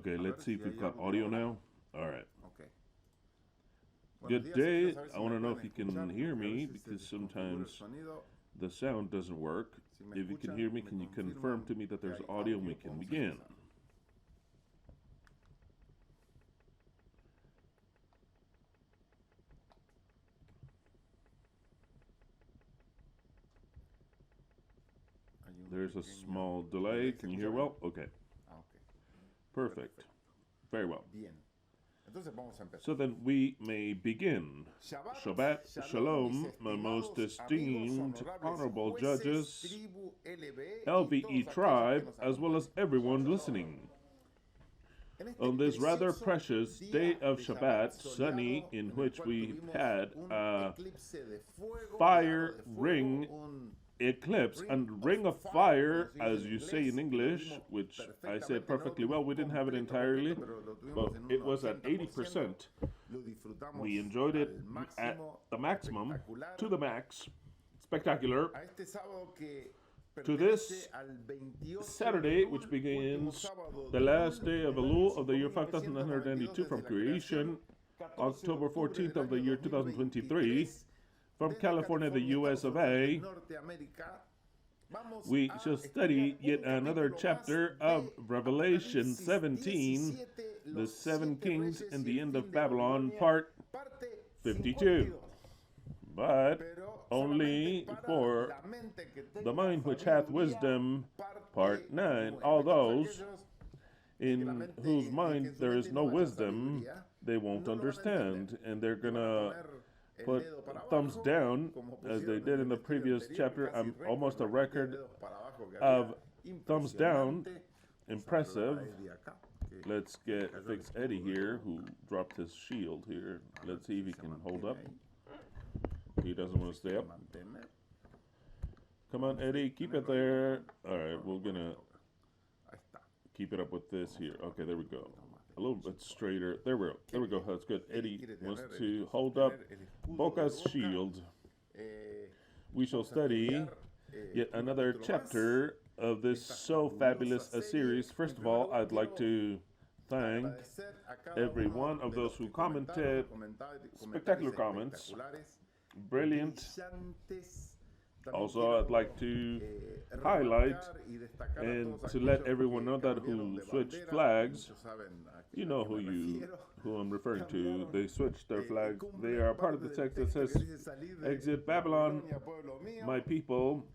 Okay, let's see if we've got audio now. All right. Okay. Good day. I want to know if you can hear me because sometimes the sound doesn't work. If you can hear me, can you confirm to me that there's audio and we can begin? There's a small delay. Can you hear well? Okay. Okay. Perfect. Very well. Bien. Entonces vamos a empezar. So then we may begin. Shabbat Shalom, my most esteemed, honorable judges, LVE tribe, as well as everyone listening. On this rather precious day of Shabbat, sunny, in which we had a fire ring eclipse and ring of fire, as you say in English, which I said perfectly well. We didn't have it entirely, but it was at 80%. We enjoyed it at the maximum, to the max. Spectacular. To this Saturday, which begins the last day of Elul of the year 5992 from creation, October 14th of the year 2023, from California, the US of A, we shall study yet another chapter of Revelation 17, the seven kings and the end of Babylon, part 52. But only for the mind which hath wisdom, part 9. All those in whose mind there is no wisdom, they won't understand, and they're gonna put thumbs down, as they did in the previous chapter. I'm almost a record of thumbs down. Impressive. Let's get Fix Eddie here, who dropped his shield here. Let's see if he can hold up. He doesn't want to stay up. Come on, Eddie, keep it there. All right, we're gonna keep it up with this here. Okay, there we go. A little bit straighter. There we go. There we go. That's good. Eddie wants to hold up Boca's shield. We shall study yet another chapter of this so fabulous a series. First of all, I'd like to thank every one of those who commented. Spectacular comments. Brilliant. Also, I'd like to highlight and to let everyone know that who switched flags, you know who I'm referring to. They switched their flag. They are part of the text that says, "Exit Babylon, my people,"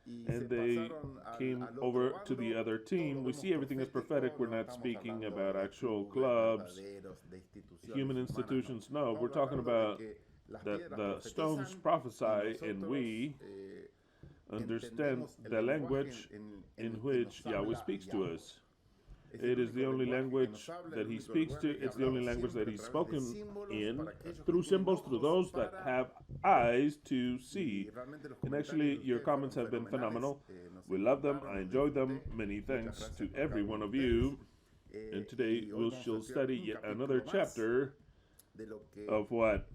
and they came over to the other team. We see everything as prophetic. We're not speaking about actual clubs, human institutions. No, we're talking about that the stones prophesy, and we understand the language in which Yahweh speaks to us. It is the only language that he speaks to. It's the only language that he's spoken in, through symbols, through those that have eyes to see. And actually, your comments have been phenomenal. We love them. I enjoy them. Many thanks to every one of you. And today we shall study yet another chapter of what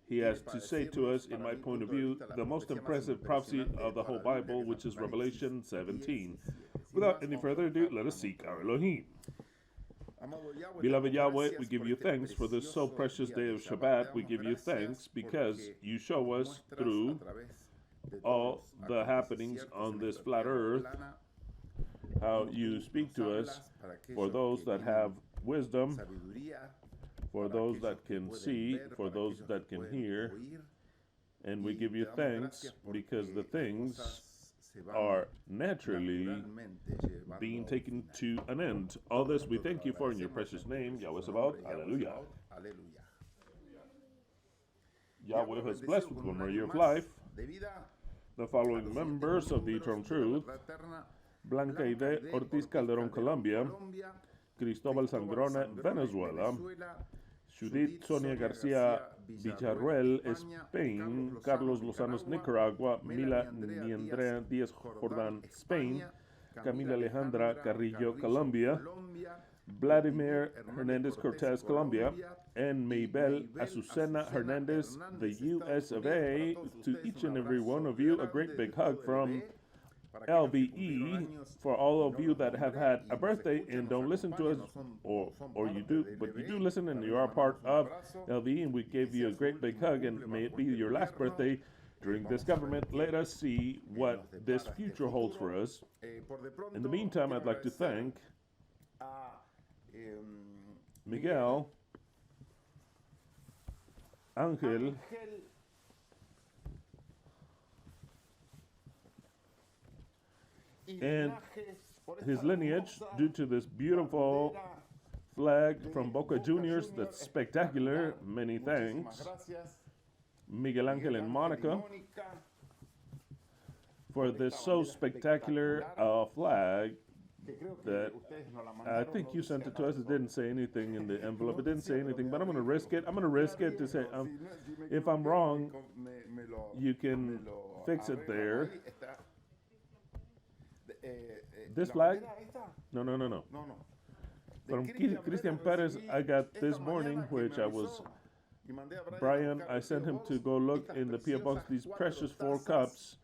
he has to say to us, in my point of view, the most impressive prophecy of the whole Bible, which is Revelation 17. Without any further ado, let us seek our Elohim. Beloved Yahweh, we give you thanks for this so precious day of Shabbat. We give you thanks because you show us through all the happenings on this flat earth how you speak to us, for those that have wisdom, for those that can see, for those that can hear. And we give you thanks because the things are naturally being taken to an end. All this we thank you for in your precious name, Yahweh Sabaoth. Hallelujah. Yahweh has blessed with one more year of life the following members of the Eternal Truth: Blanca Ide Ortiz Calderón, Colombia; Cristobal Sangrona, Venezuela; Judith Sonia García Villarruel, Spain; Carlos Lozanos, Nicaragua; Mila Niandrea Díaz Jordán, Spain; Camila Alejandra Carrillo, Colombia; Vladimir Hernandez Cortez, Colombia; and Maybel Azucena Hernandez, the US of A. To each and every one of you, a great big hug from LVE, for all of you that have had a birthday and don't listen to us, or you do, but you do listen and you are part of LVE, and we gave you a great big hug, and may it be your last birthday during this government. Let us see what this future holds for us. In the meantime, I'd like to thank Miguel, Angel, and his lineage due to this beautiful flag from Boca Juniors that's spectacular. Many thanks. Miguel Angel and Monica for this so spectacular flag that I think you sent it to us. It didn't say anything in the envelope. It didn't say anything, but I'm going to risk it. I'm going to risk it to say, if I'm wrong, you can fix it there. This flag? No. From Christian Perez, I got this morning, which Brian, I sent him to go look in the P.O. box, these precious 4 cups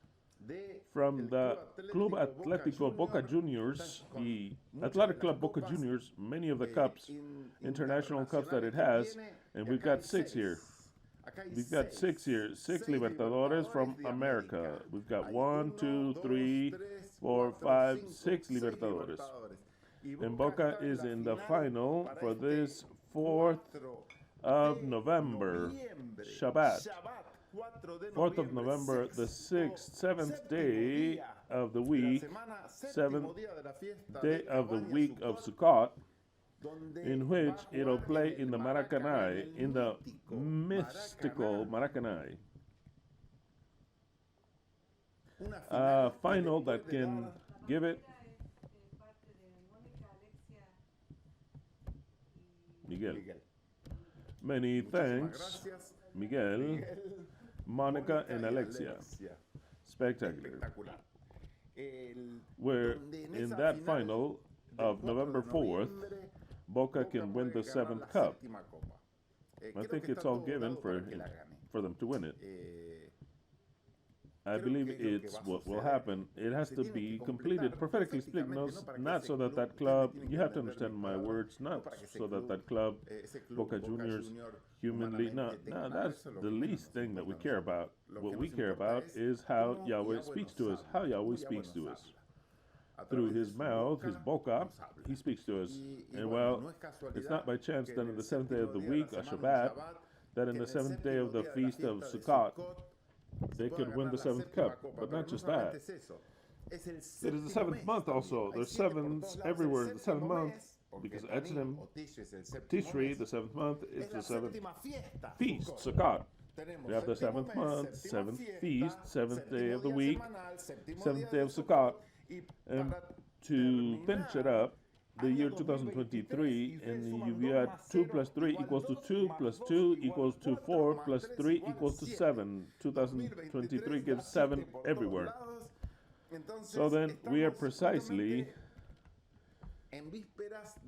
from the Club Atlético Boca Juniors, the Athletic Club Boca Juniors, many of the cups, international cups that it has, and we've got 6 here. We've got 6 here, 6 Libertadores from America. We've got 1, 2, 3, 4, 5, 6 Libertadores. And Boca is in the final for this 4th of November, Shabbat. 4th of November, the 7th day of the week, 7th day of the week of Sukkot, in which it'll play in the Maracanã, in the mystical Maracanã. A final that can give it Miguel. Many thanks, Miguel, Monica, and Alexia. Spectacular. Where in that final of November 4th, Boca can win the 7th cup. I think it's all given for them to win it. I believe it's what will happen. It has to be completed, prophetically speaking, not so that that club, you have to understand my words, not so that that club, Boca Juniors, humanly, no, that's the least thing that we care about. What we care about is how Yahweh speaks to us, Through his mouth, his boca, he speaks to us. And well, it's not by chance that in the 7th day of the week, a Shabbat, that in the 7th day of the feast of Sukkot, they could win the 7th cup. But not just that. It is the 7th month also. There's 7s everywhere in the 7th month, because Etchim, Tishri, the 7th month, is the 7th feast, Sukkot. We have the 7th month, 7th feast, 7th day of the week, 7th day of Sukkot. And to finish it up, the year 2023, and you got 2 plus 3 equals to 2, plus 2 equals to 4, plus 3 equals to 7. 2023 gives 7 everywhere. So then we are precisely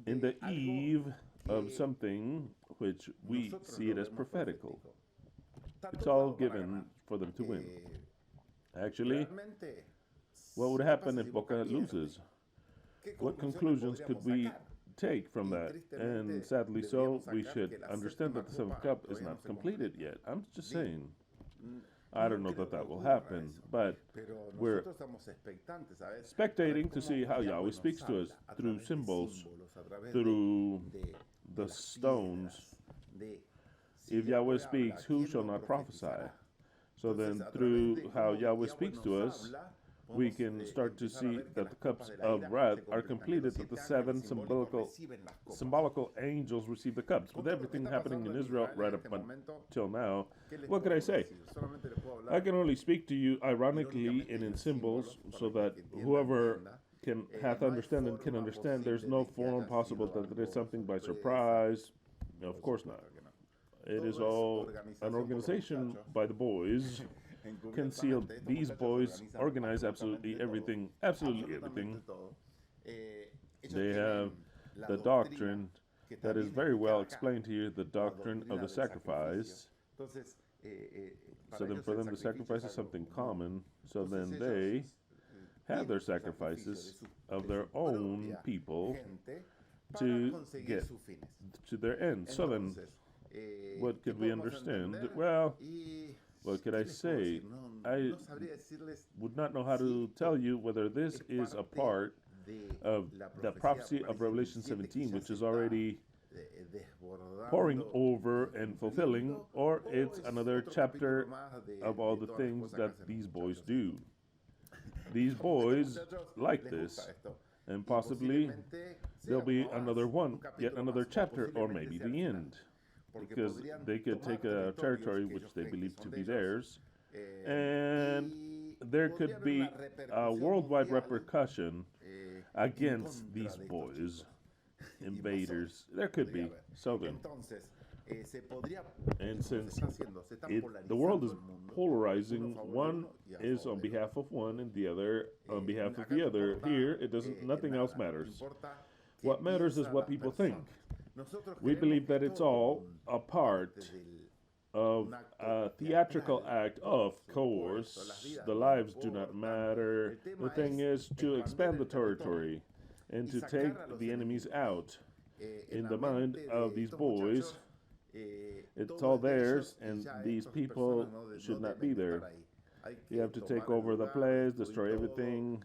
in the eve of something which we see it as prophetical. It's all given for them to win. Actually, what would happen if Boca loses? What conclusions could we take from that? And sadly so, we should understand that the 7th cup is not completed yet. I'm just saying. I don't know that that will happen, but we're spectating to see how Yahweh speaks to us through symbols, through the stones. If Yahweh speaks, who shall not prophesy? So then through how Yahweh speaks to us, we can start to see that the cups of wrath are completed, that the 7 symbolical angels receive the cups. With everything happening in Israel right up until now, what could I say? I can only speak to you ironically and in symbols, so that whoever hath understanding can understand. There's no form possible that it is something by surprise. No, of course not. It is all an organization by the boys. Concealed. These boys organize absolutely everything. They have the doctrine that is very well explained here, the doctrine of the sacrifice. So then for them, the sacrifice is something common. So then they have their sacrifices of their own people to get to their end. So then, what could we understand? Well, what could I say? I would not know how to tell you whether this is a part of the prophecy of Revelation 17, which is already pouring over and fulfilling, or it's another chapter of all the things that these boys do. These boys like this, and possibly there'll be another one, yet another chapter, or maybe the end, because they could take a territory which they believe to be theirs, and there could be a worldwide repercussion against these boys, invaders. There could be. So then, and since the world is polarizing, one is on behalf of one and the other on behalf of the other. Here, it doesn't. Nothing else matters. What matters is what people think. We believe that it's all a part of a theatrical act. Of course, the lives do not matter. The thing is to expand the territory and to take the enemies out. In the mind of these boys, it's all theirs, and these people should not be there. You have to take over the place, destroy everything.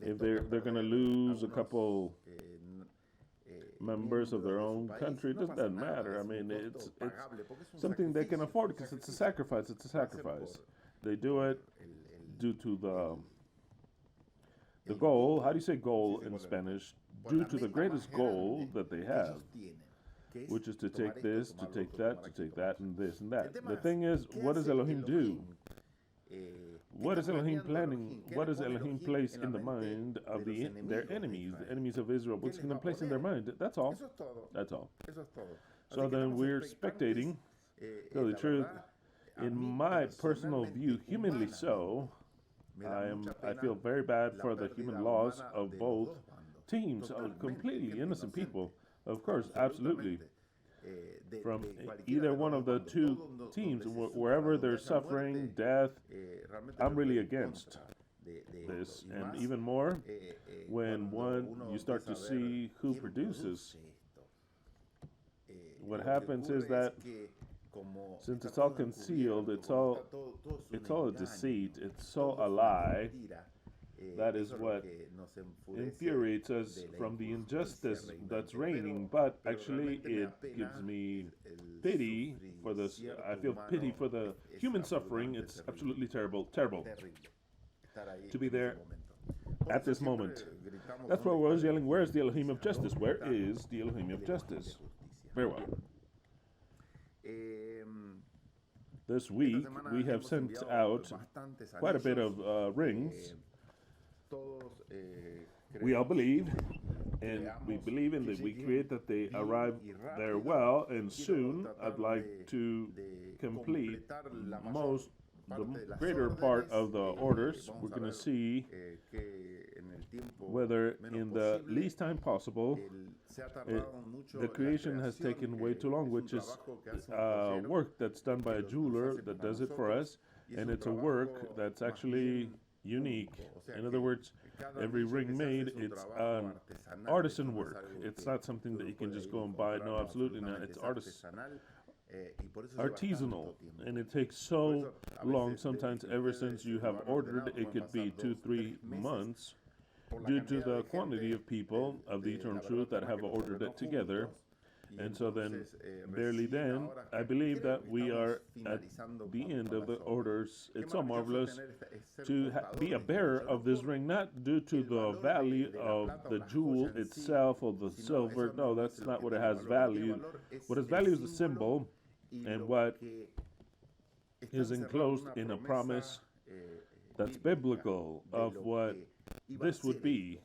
If they're going to lose a couple members of their own country, it doesn't matter. I mean, it's something they can afford because it's a sacrifice. It's a sacrifice. They do it due to the goal. How do you say goal in Spanish? Due to the greatest goal that they have, which is to take this, to take that, and this and that. The thing is, what does Elohim do? What is Elohim planning? What does Elohim place in the mind of their enemies, the enemies of Israel? What's going to place in their mind? That's all. That's all. So then we're spectating. Tell the truth. In my personal view, humanly so, I feel very bad for the human laws of both teams, completely innocent people. Of course, absolutely. From either one of the two teams, wherever there's suffering, death, I'm really against this. And even more, when you start to see who produces, what happens is that since it's all concealed, it's all a deceit, it's all a lie. That is what infuriates us from the injustice that's reigning. But actually, it gives me pity for this. I feel pity for the human suffering. It's absolutely terrible to be there at this moment. That's why we're always yelling, where is the Elohim of justice? Where is the Elohim of justice? Very well. This week, we have sent out quite a bit of rings. We all believe, and we believe in that we create that they arrive there well, and soon I'd like to complete the greater part of the orders. We're going to see whether in the least time possible, the creation has taken way too long, which is work that's done by a jeweler that does it for us, and it's a work that's actually unique. In other words, every ring made, it's an artisan work. It's not something that you can just go and buy. No, absolutely not. It's artisanal, and it takes so long, sometimes ever since you have ordered. It could be 2-3 months due to the quantity of people of the eternal truth that have ordered it together. And so then, barely then, I believe that we are at the end of the orders. It's so marvelous to be a bearer of this ring, not due to the value of the jewel itself or the silver. No, that's not what it has value. What has value is the symbol and what is enclosed in a promise that's biblical of what this would be.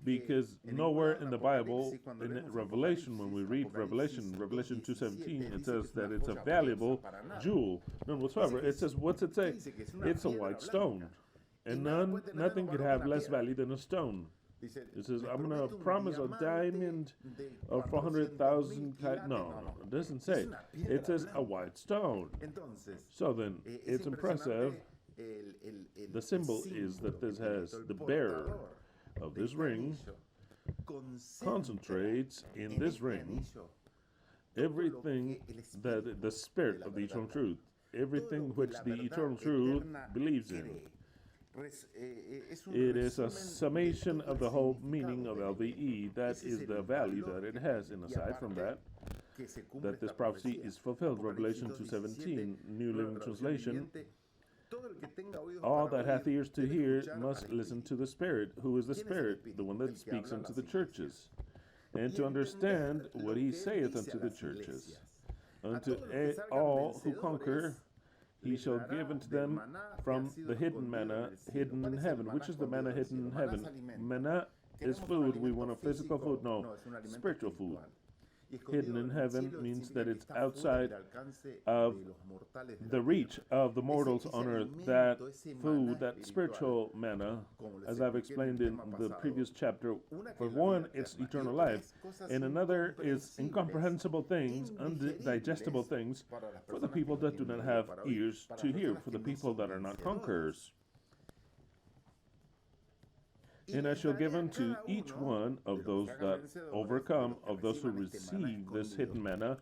Because nowhere in the Bible, in Revelation, when we read Revelation 2:17, it says that it's a valuable jewel. None whatsoever. It says, what's it say? It's a white stone. And nothing could have less value than a stone. It says, I'm going to promise a diamond of 400,000. No, it doesn't say. It says a white stone. So then, it's impressive The symbol is that this has the bearer of this ring concentrates in this ring everything that the spirit of the eternal truth, everything which the eternal truth believes in. It is a summation of the whole meaning of LVE. That is the value that it has. And aside from that this prophecy is fulfilled. Revelation 2:17, New Living Translation. All that hath ears to hear must listen to the Spirit. Who is the Spirit? The one that speaks unto the churches. And to understand what he saith unto the churches. Unto all who conquer, he shall give unto them from the hidden manna hidden in heaven. Which is the manna hidden in heaven? Manna is food. We want a physical food? No, spiritual food. Hidden in heaven means that it's outside of the reach of the mortals on earth. That food, that spiritual manna, as I've explained in the previous chapter, for one, it's eternal life, and another is incomprehensible things, undigestible things, for the people that do not have ears to hear, for the people that are not conquerors. And I shall give unto each one of those that overcome, of those who receive this hidden manna,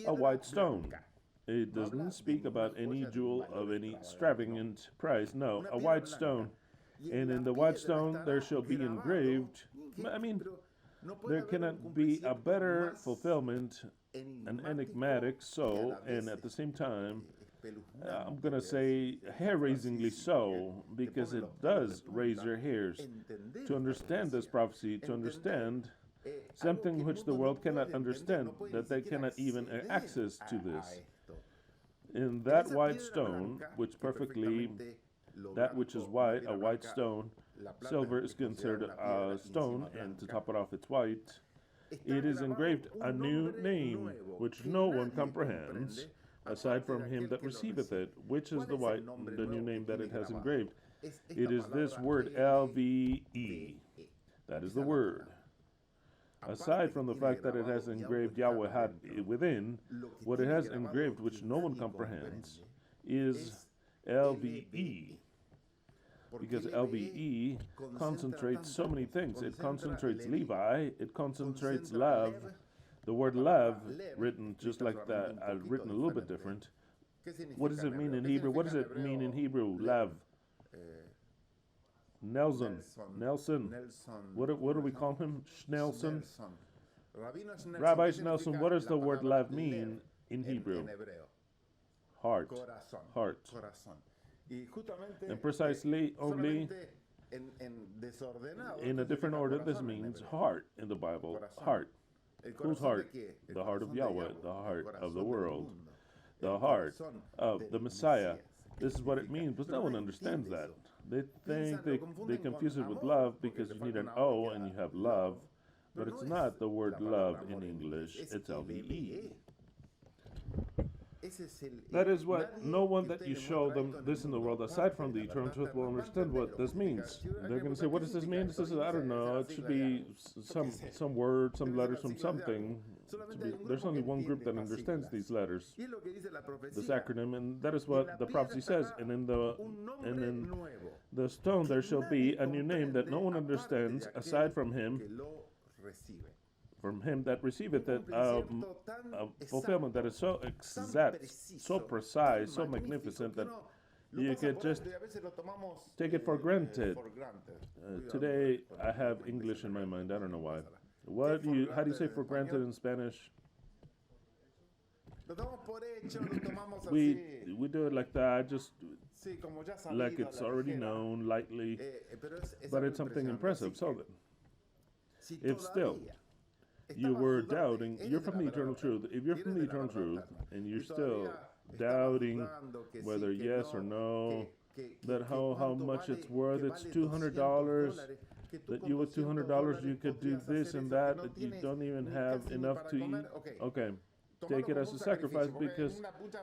a white stone. It doesn't speak about any jewel of any extravagant price. No, a white stone. And in the white stone there shall be engraved, there cannot be a better fulfillment, an enigmatic so, and at the same time, I'm going to say hair-raisingly so, because it does raise your hairs. To understand this prophecy, to understand something which the world cannot understand, that they cannot even access to this. In that white stone, which perfectly, that which is white, a white stone, silver is considered a stone, and to top it off it's white. It is engraved a new name, which no one comprehends, aside from him that receiveth it. Which is the new name that it has engraved? It is this word, LVE. That is the word. Aside from the fact that it has engraved YHWH within, what it has engraved, which no one comprehends, is LVE. Because LVE concentrates so many things. It concentrates Levi, it concentrates love. The word love, written just like that, written a little bit different. What does it mean in Hebrew? What does it mean in Hebrew, love? Nelson. What do we call him? Schnelson? Rabbi Schnelson, what does the word love mean in Hebrew? Heart. Heart. And precisely, only in a different order, this means heart in the Bible. Heart. Whose heart? The heart of Yahweh, the heart of the world, the heart of the Messiah. This is what it means, but no one understands that. They think they confuse it with love because you need an O and you have love, but it's not the word love in English, it's LVE. That is what no one that you show them this in the world, aside from the eternal truth, will understand what this means. They're going to say, what does this mean? This is, I don't know, it should be some word, some letters from something. There's only one group that understands these letters, this acronym, and that is what the prophecy says. And in the stone there shall be a new name that no one understands aside from him. From him that receiveth it, a fulfillment that is so exact, so precise, so magnificent that you could just take it for granted. Today I have English in my mind. I don't know why. How do you say for granted in Spanish? We do it like that, just like it's already known, lightly, but it's something impressive. So that if still you were doubting, you're from the eternal truth. If you're from the eternal truth and you're still doubting whether yes or no, that how much it's worth, it's $200, that you with $200 you could do this and that you don't even have enough to eat. Okay, take it as a sacrifice, because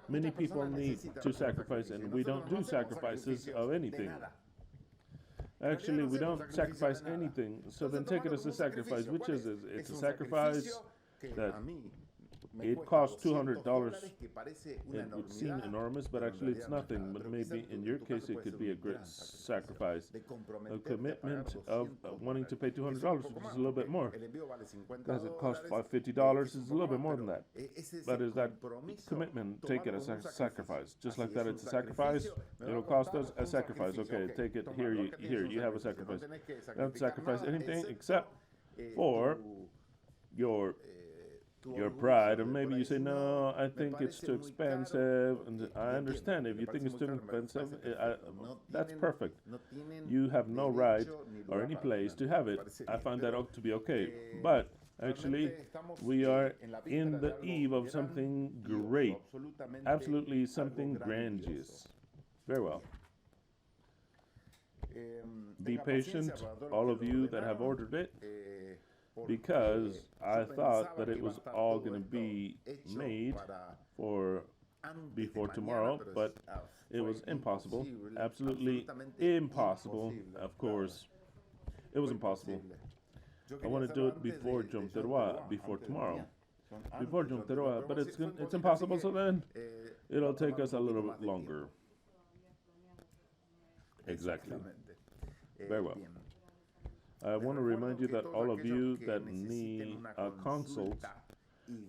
many people need to sacrifice, and we don't do sacrifices of anything. Actually, we don't sacrifice anything, so then take it as a sacrifice. Which is it? It's a sacrifice that it costs $200. It would seem enormous, but actually it's nothing. But maybe in your case it could be a great sacrifice. A commitment of wanting to pay $200, which is a little bit more. Does it cost $50? It's a little bit more than that. But is that commitment? Take it as a sacrifice. Just like that, it's a sacrifice. It'll cost us a sacrifice. Okay, take it. Here you have a sacrifice. Don't sacrifice anything except for your pride, or maybe you say, no, I think it's too expensive, and I understand. If you think it's too expensive, that's perfect. You have no right or any place to have it. I find that ought to be okay. But actually, we are in the eve of something great, absolutely something grandiose. Very well. Be patient, all of you that have ordered it, because I thought that it was all going to be made for before tomorrow, but it was impossible, absolutely impossible. Of course, it was impossible. I want to do it before Yom Teruah, before tomorrow, before Yom Teruah, but it's impossible. So then it'll take us a little bit longer. Exactly. Very well. I want to remind you that all of you that need a consult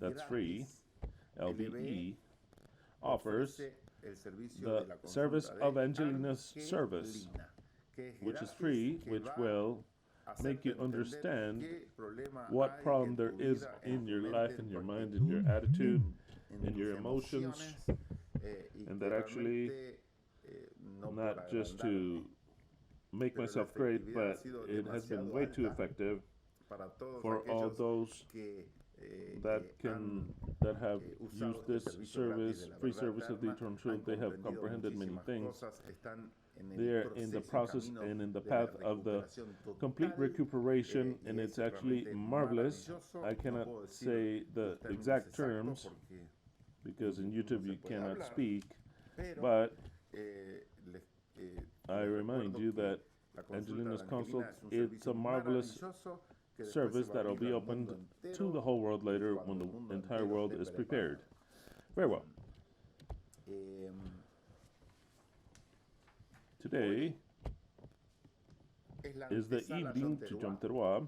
that's free, LVE, offers the service of Angelina's service, which is free, which will make you understand what problem there is in your life, in your mind, in your attitude, in your emotions, and that actually not just to make myself great, but it has been way too effective for all those that have used this service, free service of the eternal truth. They have comprehended many things. They are in the process and in the path of the complete recuperation, and it's actually marvelous. I cannot say the exact terms because in YouTube you cannot speak, but I remind you that Angelina's Consult, it's a marvelous service that will be opened to the whole world later when the entire world is prepared. Very well. Today is the evening to Yom Teruah.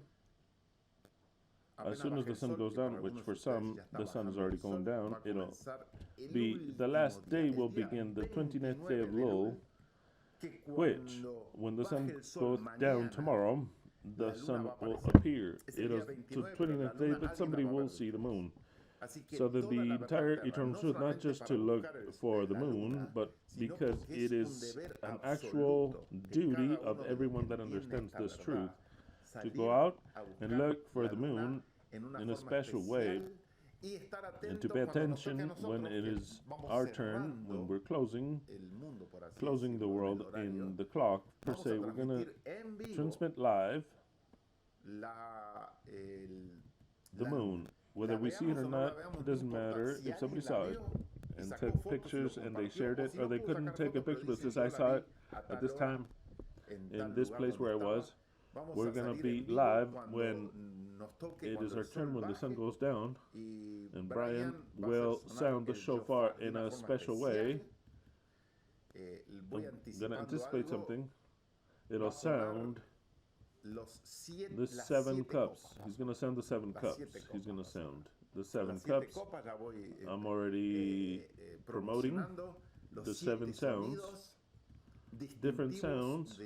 As soon as the sun goes down, which for some, the sun is already going down, it'll be, the last day will begin, the 29th day of Lul, which, when the sun goes down tomorrow, the sun will appear. It is the 29th day, but somebody will see the moon. So that the entire eternal truth, not just to look for the moon, but because it is an actual duty of everyone that understands this truth, to go out and look for the moon in a special way, and to pay attention when it is our turn, when we're closing the world in the clock, per se. We're going to transmit live the moon. Whether we see it or not, it doesn't matter. If somebody saw it and took pictures and they shared it, or they couldn't take a picture, but since I saw it at this time, in this place where I was, we're going to be live when it is our turn, when the sun goes down, and Brian will sound the shofar in a special way. I'm going to anticipate something. It'll sound the 7 cups. He's going to sound the 7 cups. He's going to sound the 7 cups. I'm already promoting the 7 sounds. Different sounds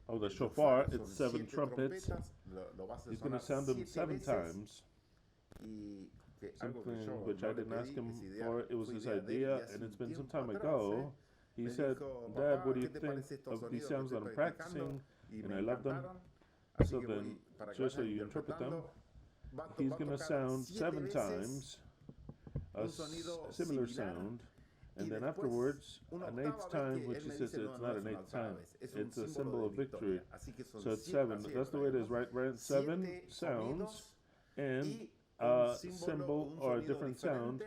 of the shofar. It's 7 trumpets. He's going to sound them 7 times. Something which I didn't ask him for. It was his idea, and it's been some time ago. He said, Dad, what do you think of these sounds that I'm practicing? And I love them. So then, just so you interpret them, he's going to sound 7 times a similar sound, and then afterwards, an 8th time, which he says it's not an 8th time, it's a symbol of victory. So it's 7. That's the way it is, right? 7 sounds and a symbol or a different sound,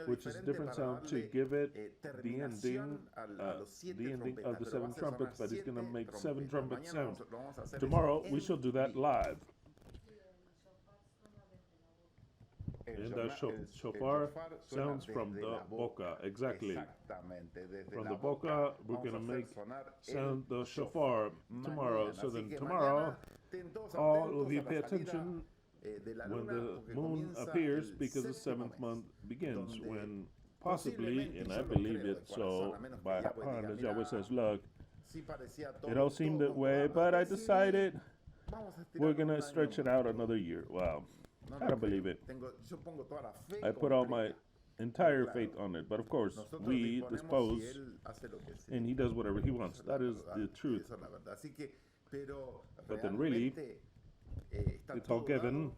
which is a different sound to give it the ending of the 7 trumpets, but he's going to make 7 trumpet sounds. Tomorrow we shall do that live. And the shofar sounds from the boca, exactly. From the boca, we're going to make sound the shofar tomorrow. So then tomorrow, all of you pay attention when the moon appears, because the 7th month begins, when possibly, and I believe it so, by hand, as Yahweh says, look, it all seemed that way, but I decided we're going to stretch it out another year. Wow. I don't believe it. I put all my entire faith on it. But of course, we dispose, and he does whatever he wants. That is the truth. But then really, it's all given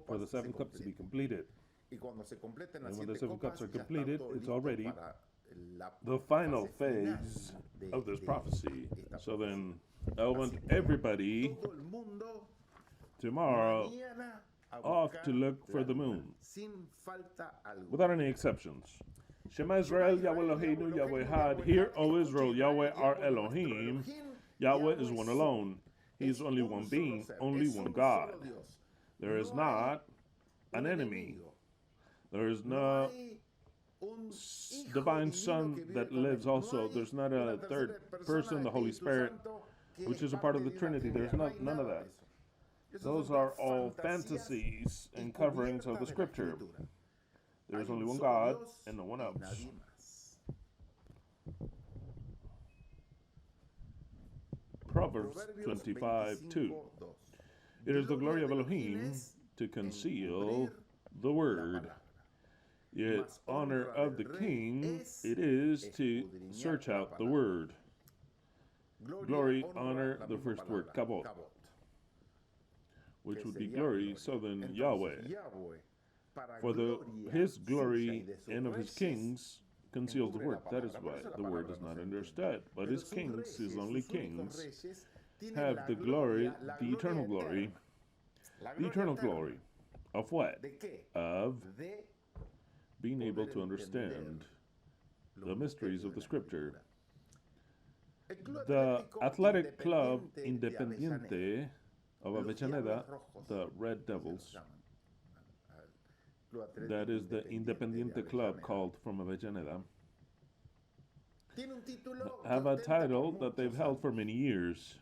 for the 7 cups to be completed. And when the 7 cups are completed, it's already the final phase of this prophecy. So then, I want everybody tomorrow off to look for the moon, without any exceptions. Shema Israel, Yahweh Eloheinu, Yahweh Ekhad. Hear, O Israel, Yahweh our Elohim. Yahweh is one alone. He is only one being, only one God. There is not an enemy. There is no divine Son that lives also. There's not a third person, the Holy Spirit, which is a part of the Trinity. There's none of that. Those are all fantasies and coverings of the Scripture. There is only one God and no one else. Proverbs 25:2. It is the glory of Elohim to conceal the word. Yet honor of the king it is to search out the word. Glory, honor, the first word, kabot, which would be glory, so then Yahweh. For his glory and of his kings conceals the word. That is why the word is not understood. But his kings, his only kings, have the glory, the eternal glory. The eternal glory of what? Of being able to understand the mysteries of the Scripture. The athletic club Independiente of Avellaneda, the Red Devils, that is the Independiente club called from Avellaneda, have a title that they've held for many years.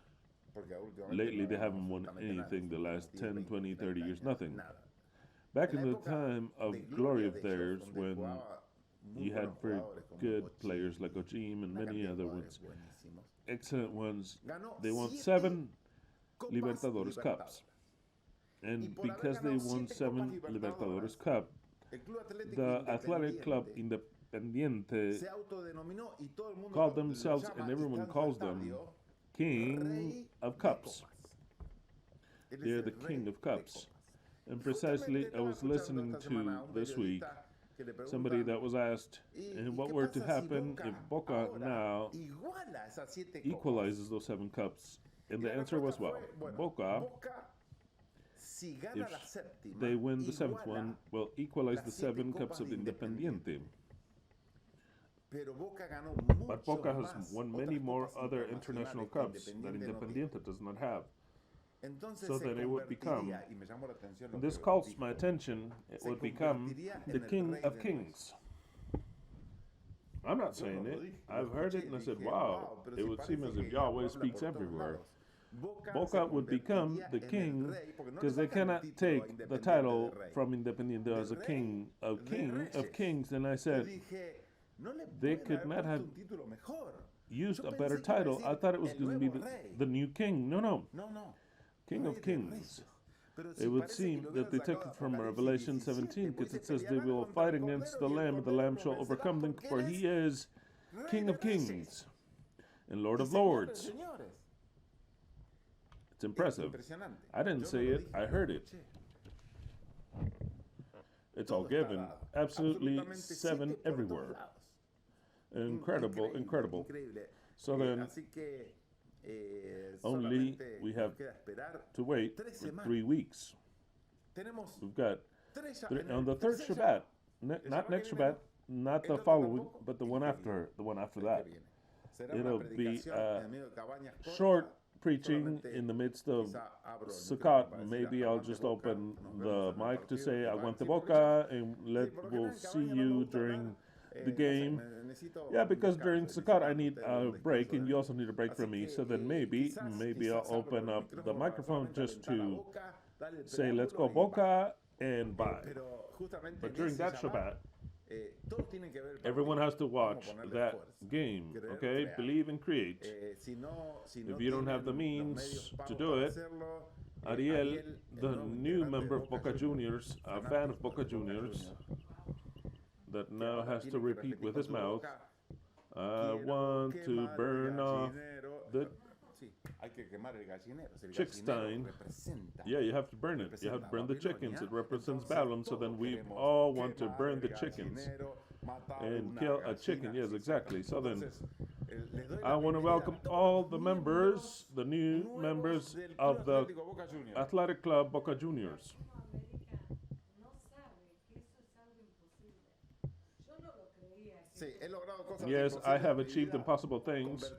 Lately they haven't won anything the last 10, 20, 30 years, nothing. Back in the time of glory of theirs, when you had very good players like Ojim and many other ones, excellent ones, they won 7 Libertadores Cups. And because they won 7 Libertadores Cup, the athletic club Independiente called themselves, and everyone calls them, King of Cups. They're the King of Cups. And precisely, I was listening to this week somebody that was asked, and what were to happen if Boca now equalizes those 7 cups? And the answer was, well, Boca, if they win the 7th one, will equalize the 7 cups of Independiente. But Boca has won many more other international cups that Independiente does not have. So then it would become, and this calls my attention, it would become the King of Kings. I'm not saying it. I've heard it and I said, wow, it would seem as if Yahweh speaks everywhere. Boca would become the king, because they cannot take the title from Independiente as a king of kings. And I said, they could not have used a better title. I thought it was going to be the new king. No. King of Kings. It would seem that they took it from Revelation 17, because it says they will fight against the Lamb, and the Lamb shall overcome them, for he is King of Kings and Lord of Lords. It's impressive. I didn't say it, I heard it. It's all given. Absolutely 7 everywhere. Incredible. So then, only we have to wait for 3 weeks. We've got on the 3rd Shabbat, not next Shabbat, not the following, but the one after that. It'll be a short preaching in the midst of Sukkot, maybe I'll just open the mic to say Aguante Boca and we'll see you during the game. Yeah, because during Sukkot I need a break and you also need a break from me. So then maybe I'll open up the microphone just to say let's go Boca and bye. But during that Shabbat, everyone has to watch that game, okay? Believe and create. If you don't have the means to do it, Ariel, the new member of Boca Juniors, a fan of Boca Juniors, that now has to repeat with his mouth, I want to burn off the chickstein. Yeah, you have to burn it. You have to burn the chickens. It represents balance. So then we all want to burn the chickens and kill a chicken. Yes, exactly. So then I want to welcome all the members, the new members of the Athletic Club Boca Juniors. Yes, I have achieved impossible things.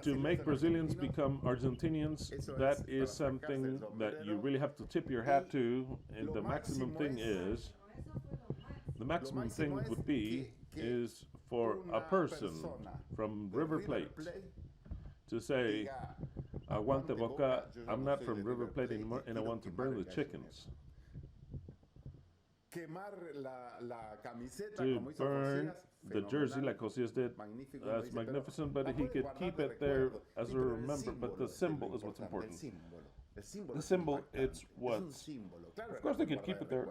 To make Brazilians become Argentinians, that is something that you really have to tip your hat to. And the maximum thing would be is for a person from River Plate to say, Aguante Boca, I'm not from River Plate anymore and I want to burn the chickens. To burn the jersey like Josias did, that's magnificent, but he could keep it there as a remember, but the symbol is what's important. The symbol, it's what's... Of course they could keep it there.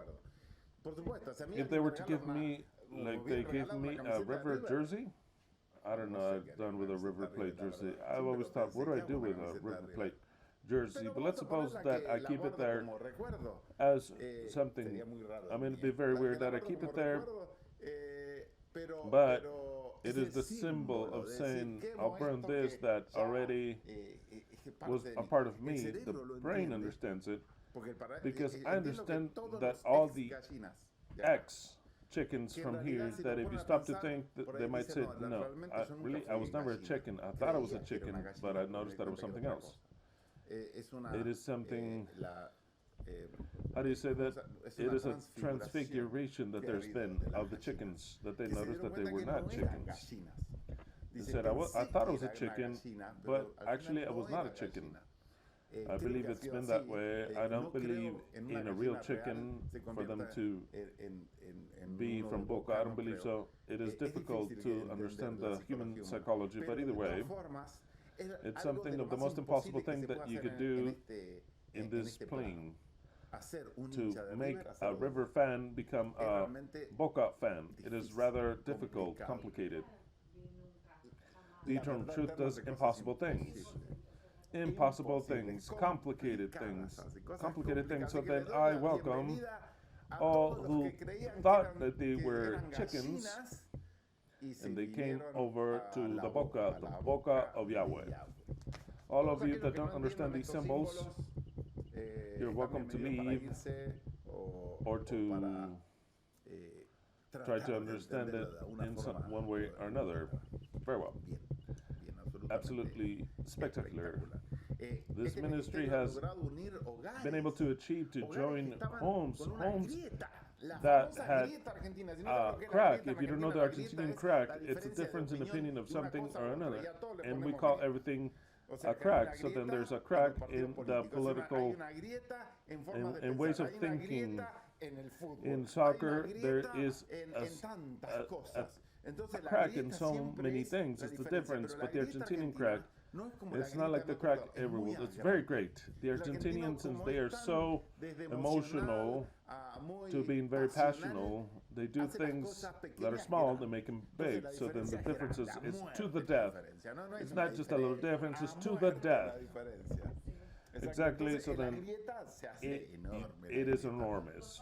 If they were to give me, like they gave me a River jersey, I don't know, I've done with a River Plate jersey. I've always thought, what do I do with a River Plate jersey? But let's suppose that I keep it there as something. I mean, it'd be very weird that I keep it there, but it is the symbol of saying, I'll burn this that already was a part of me. The brain understands it, because I understand that all the chickens from here, that if you stop to think, that they might say, no, I was never a chicken. I thought I was a chicken, but I noticed that it was something else. It is something, how do you say that? It is a transfiguration that there's been of the chickens, that they noticed that they were not chickens. They said, I thought I was a chicken, but actually I was not a chicken. I believe it's been that way. I don't believe in a real chicken for them to be from Boca. I don't believe so. It is difficult to understand the human psychology, but either way, it's something of the most impossible thing that you could do in this plane, to make a River fan become a Boca fan. It is rather difficult, complicated. The eternal truth does impossible things. Impossible things, complicated things. So then I welcome all who thought that they were chickens and they came over to the Boca of Yahweh. All of you that don't understand these symbols, you're welcome to leave or to try to understand it in one way or another. Very well. Absolutely spectacular. This ministry has been able to achieve to join homes that had crack. If you don't know the Argentinian crack, it's a difference in opinion of something or another, and we call everything a crack. So then there's a crack in the political in ways of thinking. In soccer, there is a crack in so many things. It's the difference, but the Argentinian crack, it's not like the crack everywhere. It's very great. The Argentinians, since they are so emotional to being very passionate, they do things that are small, they make them big. So then the difference is it's to the death. It's not just a little difference, it's to the death. Exactly, so then it is enormous.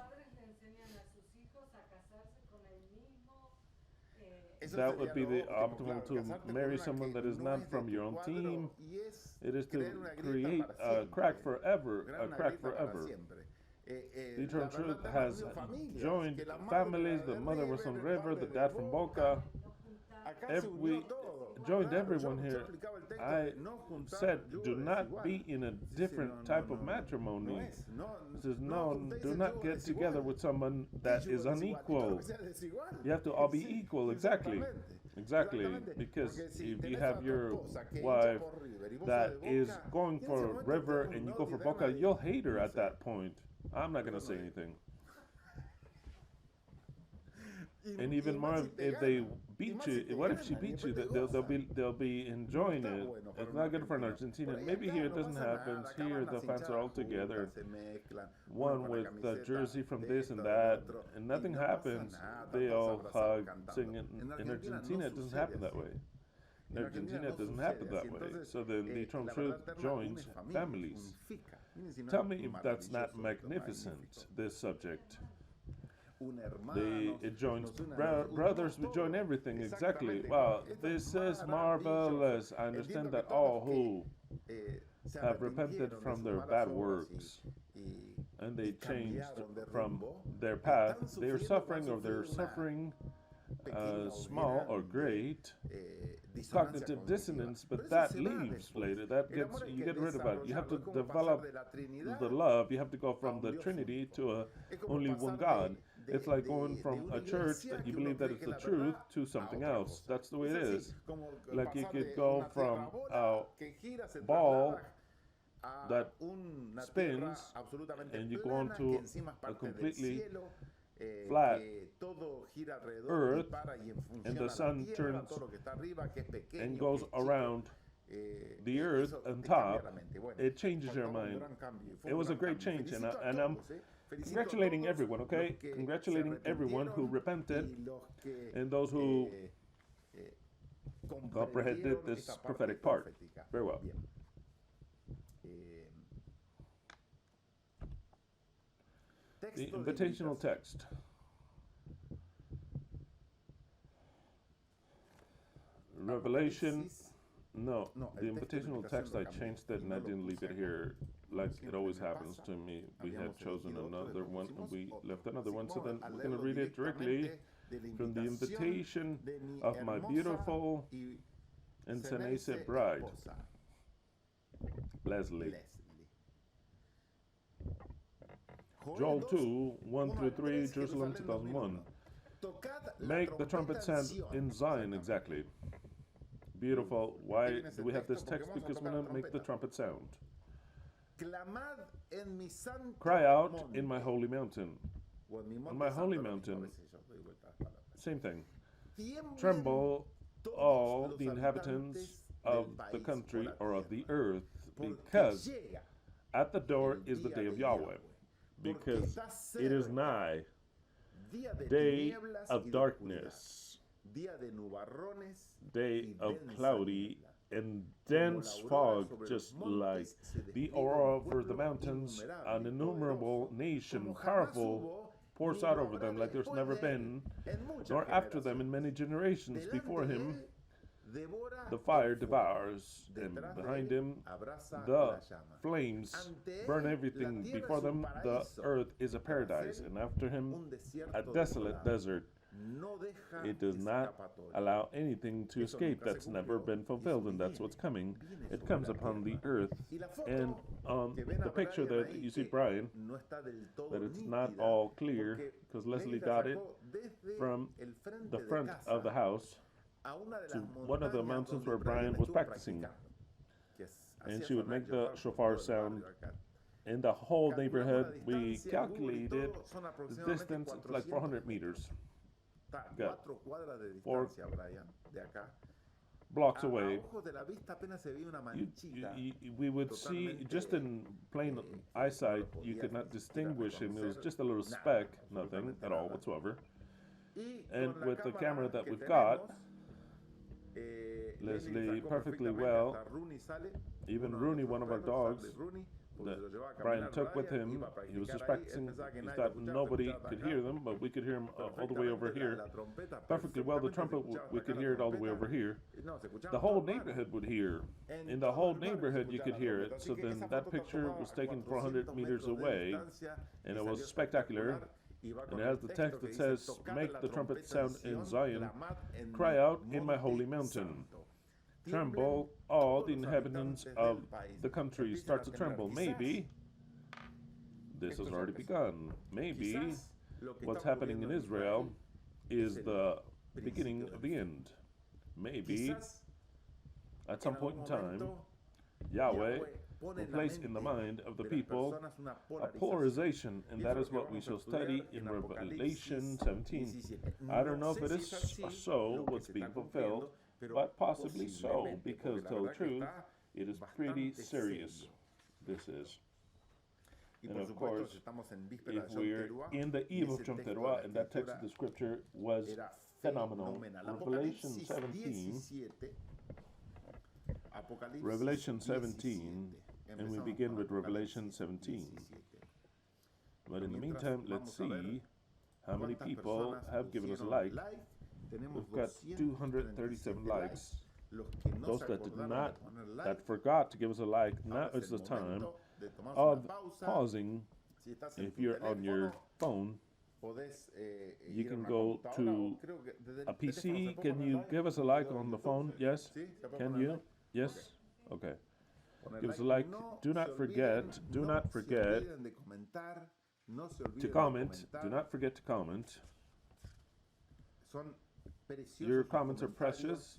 That would be the optimal to marry someone that is not from your own team. It is to create a crack forever, The eternal truth has joined families. The mother was from River, the dad from Boca, we joined everyone here. I said, do not be in a different type of matrimony. It says, no, do not get together with someone that is unequal. You have to all be equal, exactly. Exactly, because if you have your wife that is going for river and you go for boca, you'll hate her at that point. I'm not going to say anything. And even more, if they beat you, what if she beats you? They'll be enjoying it. It's not good for an Argentinian. Maybe here it doesn't happen. Here the fans are all together, one with the jersey from this and that, and nothing happens. They all hug, sing. In Argentina, it doesn't happen that way. In Argentina, it doesn't happen that way. So then the eternal truth joins families. Tell me if that's not magnificent, this subject. It joins brothers, we join everything, exactly. Wow, this is marvelous. I understand that all who have repented from their bad works and they changed from their path, they are suffering, or they're suffering small or great cognitive dissonance, but that leaves later. You get rid of it. You have to develop the love. You have to go from the Trinity to only one God. It's like going from a church that you believe that it's the truth to something else. That's the way it is. Like you could go from a ball that spins and you go on to a completely flat earth, and the sun turns and goes around the earth on top. It changes your mind. It was a great change, and I'm congratulating everyone, okay? Congratulating everyone who repented and those who comprehended this prophetic part. Very well. The invitational text. Revelation. No, the invitational text, I changed it and I didn't leave it here like it always happens to me. We had chosen another one and we left another one, so then we're going to read it directly from the invitation of my beautiful and Cenese bride, Leslie. Joel 2, 1-3, Jerusalem 2001. Make the trumpet sound in Zion, exactly. Beautiful. Why do we have this text? Because we're going to make the trumpet sound. Cry out in my holy mountain. On my holy mountain. Same thing. Tremble, all the inhabitants of the country or of the earth, because at the door is the day of Yahweh. Because it is nigh, day of darkness, day of cloudy and dense fog, just like the aurora over the mountains. An innumerable nation, powerful, pours out over them like there's never been, nor after them in many generations. Before him the fire devours, and behind him the flames burn everything. Before them the earth is a paradise, and after him a desolate desert. It does not allow anything to escape. That's never been fulfilled, and that's what's coming. It comes upon the earth. And the picture that you see, Brian, that it's not all clear, because Leslie got it from the front of the house to one of the mountains where Brian was practicing. And she would make the shofar sound. In the whole neighborhood, we calculated the distance, it's like 400 meters. Got 4 blocks away. We would see, just in plain eyesight, you could not distinguish him. It was just a little speck, nothing at all whatsoever. And with the camera that we've got, Leslie perfectly well, even Rooney, one of our dogs, that Brian took with him, he was just practicing. He thought nobody could hear them, but we could hear him all the way over here. Perfectly well, the trumpet, we could hear it all the way over here. The whole neighborhood would hear. In the whole neighborhood, you could hear it. So then that picture was taken 400 meters away, and it was spectacular. And it has the text that says, "Make the trumpet sound in Zion, cry out in my holy mountain. Tremble, all the inhabitants of the country start to tremble." Maybe this has already begun. Maybe what's happening in Israel is the beginning of the end. Maybe at some point in time, Yahweh will place in the mind of the people a polarization, and that is what we shall study in Revelation 17. I don't know if it is so, what's being fulfilled, but possibly so, because to tell the truth, it is pretty serious. This is. And of course, if we're in the eve of Yom Teruah, and that text of the scripture was phenomenal. Revelation 17, and we begin with Revelation 17. But in the meantime, let's see how many people have given us a like. We've got 237 likes. Those that forgot to give us a like, now is the time of pausing. If you're on your phone, you can go to a PC. Can you give us a like on the phone? Yes? Can you? Yes? Okay. Give us a like. Do not forget to comment. Do not forget to comment. Your comments are precious.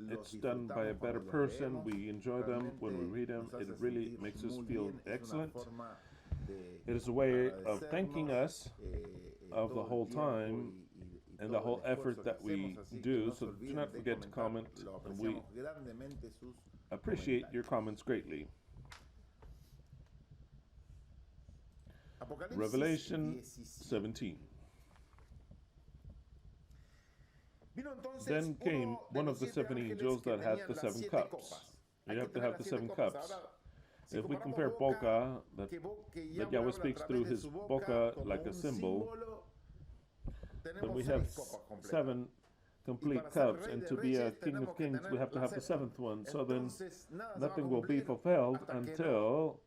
It's done by a better person. We enjoy them when we read them. It really makes us feel excellent. It is a way of thanking us of the whole time and the whole effort that we do. So do not forget to comment. And we appreciate your comments greatly. Revelation 17. Then came one of the 7 angels that had the 7 cups. You have to have the 7 cups. If we compare boca, that Yahweh speaks through his boca like a symbol, then we have 7 complete cups, and to be a King of Kings, we have to have the 7th one. So then nothing will be fulfilled until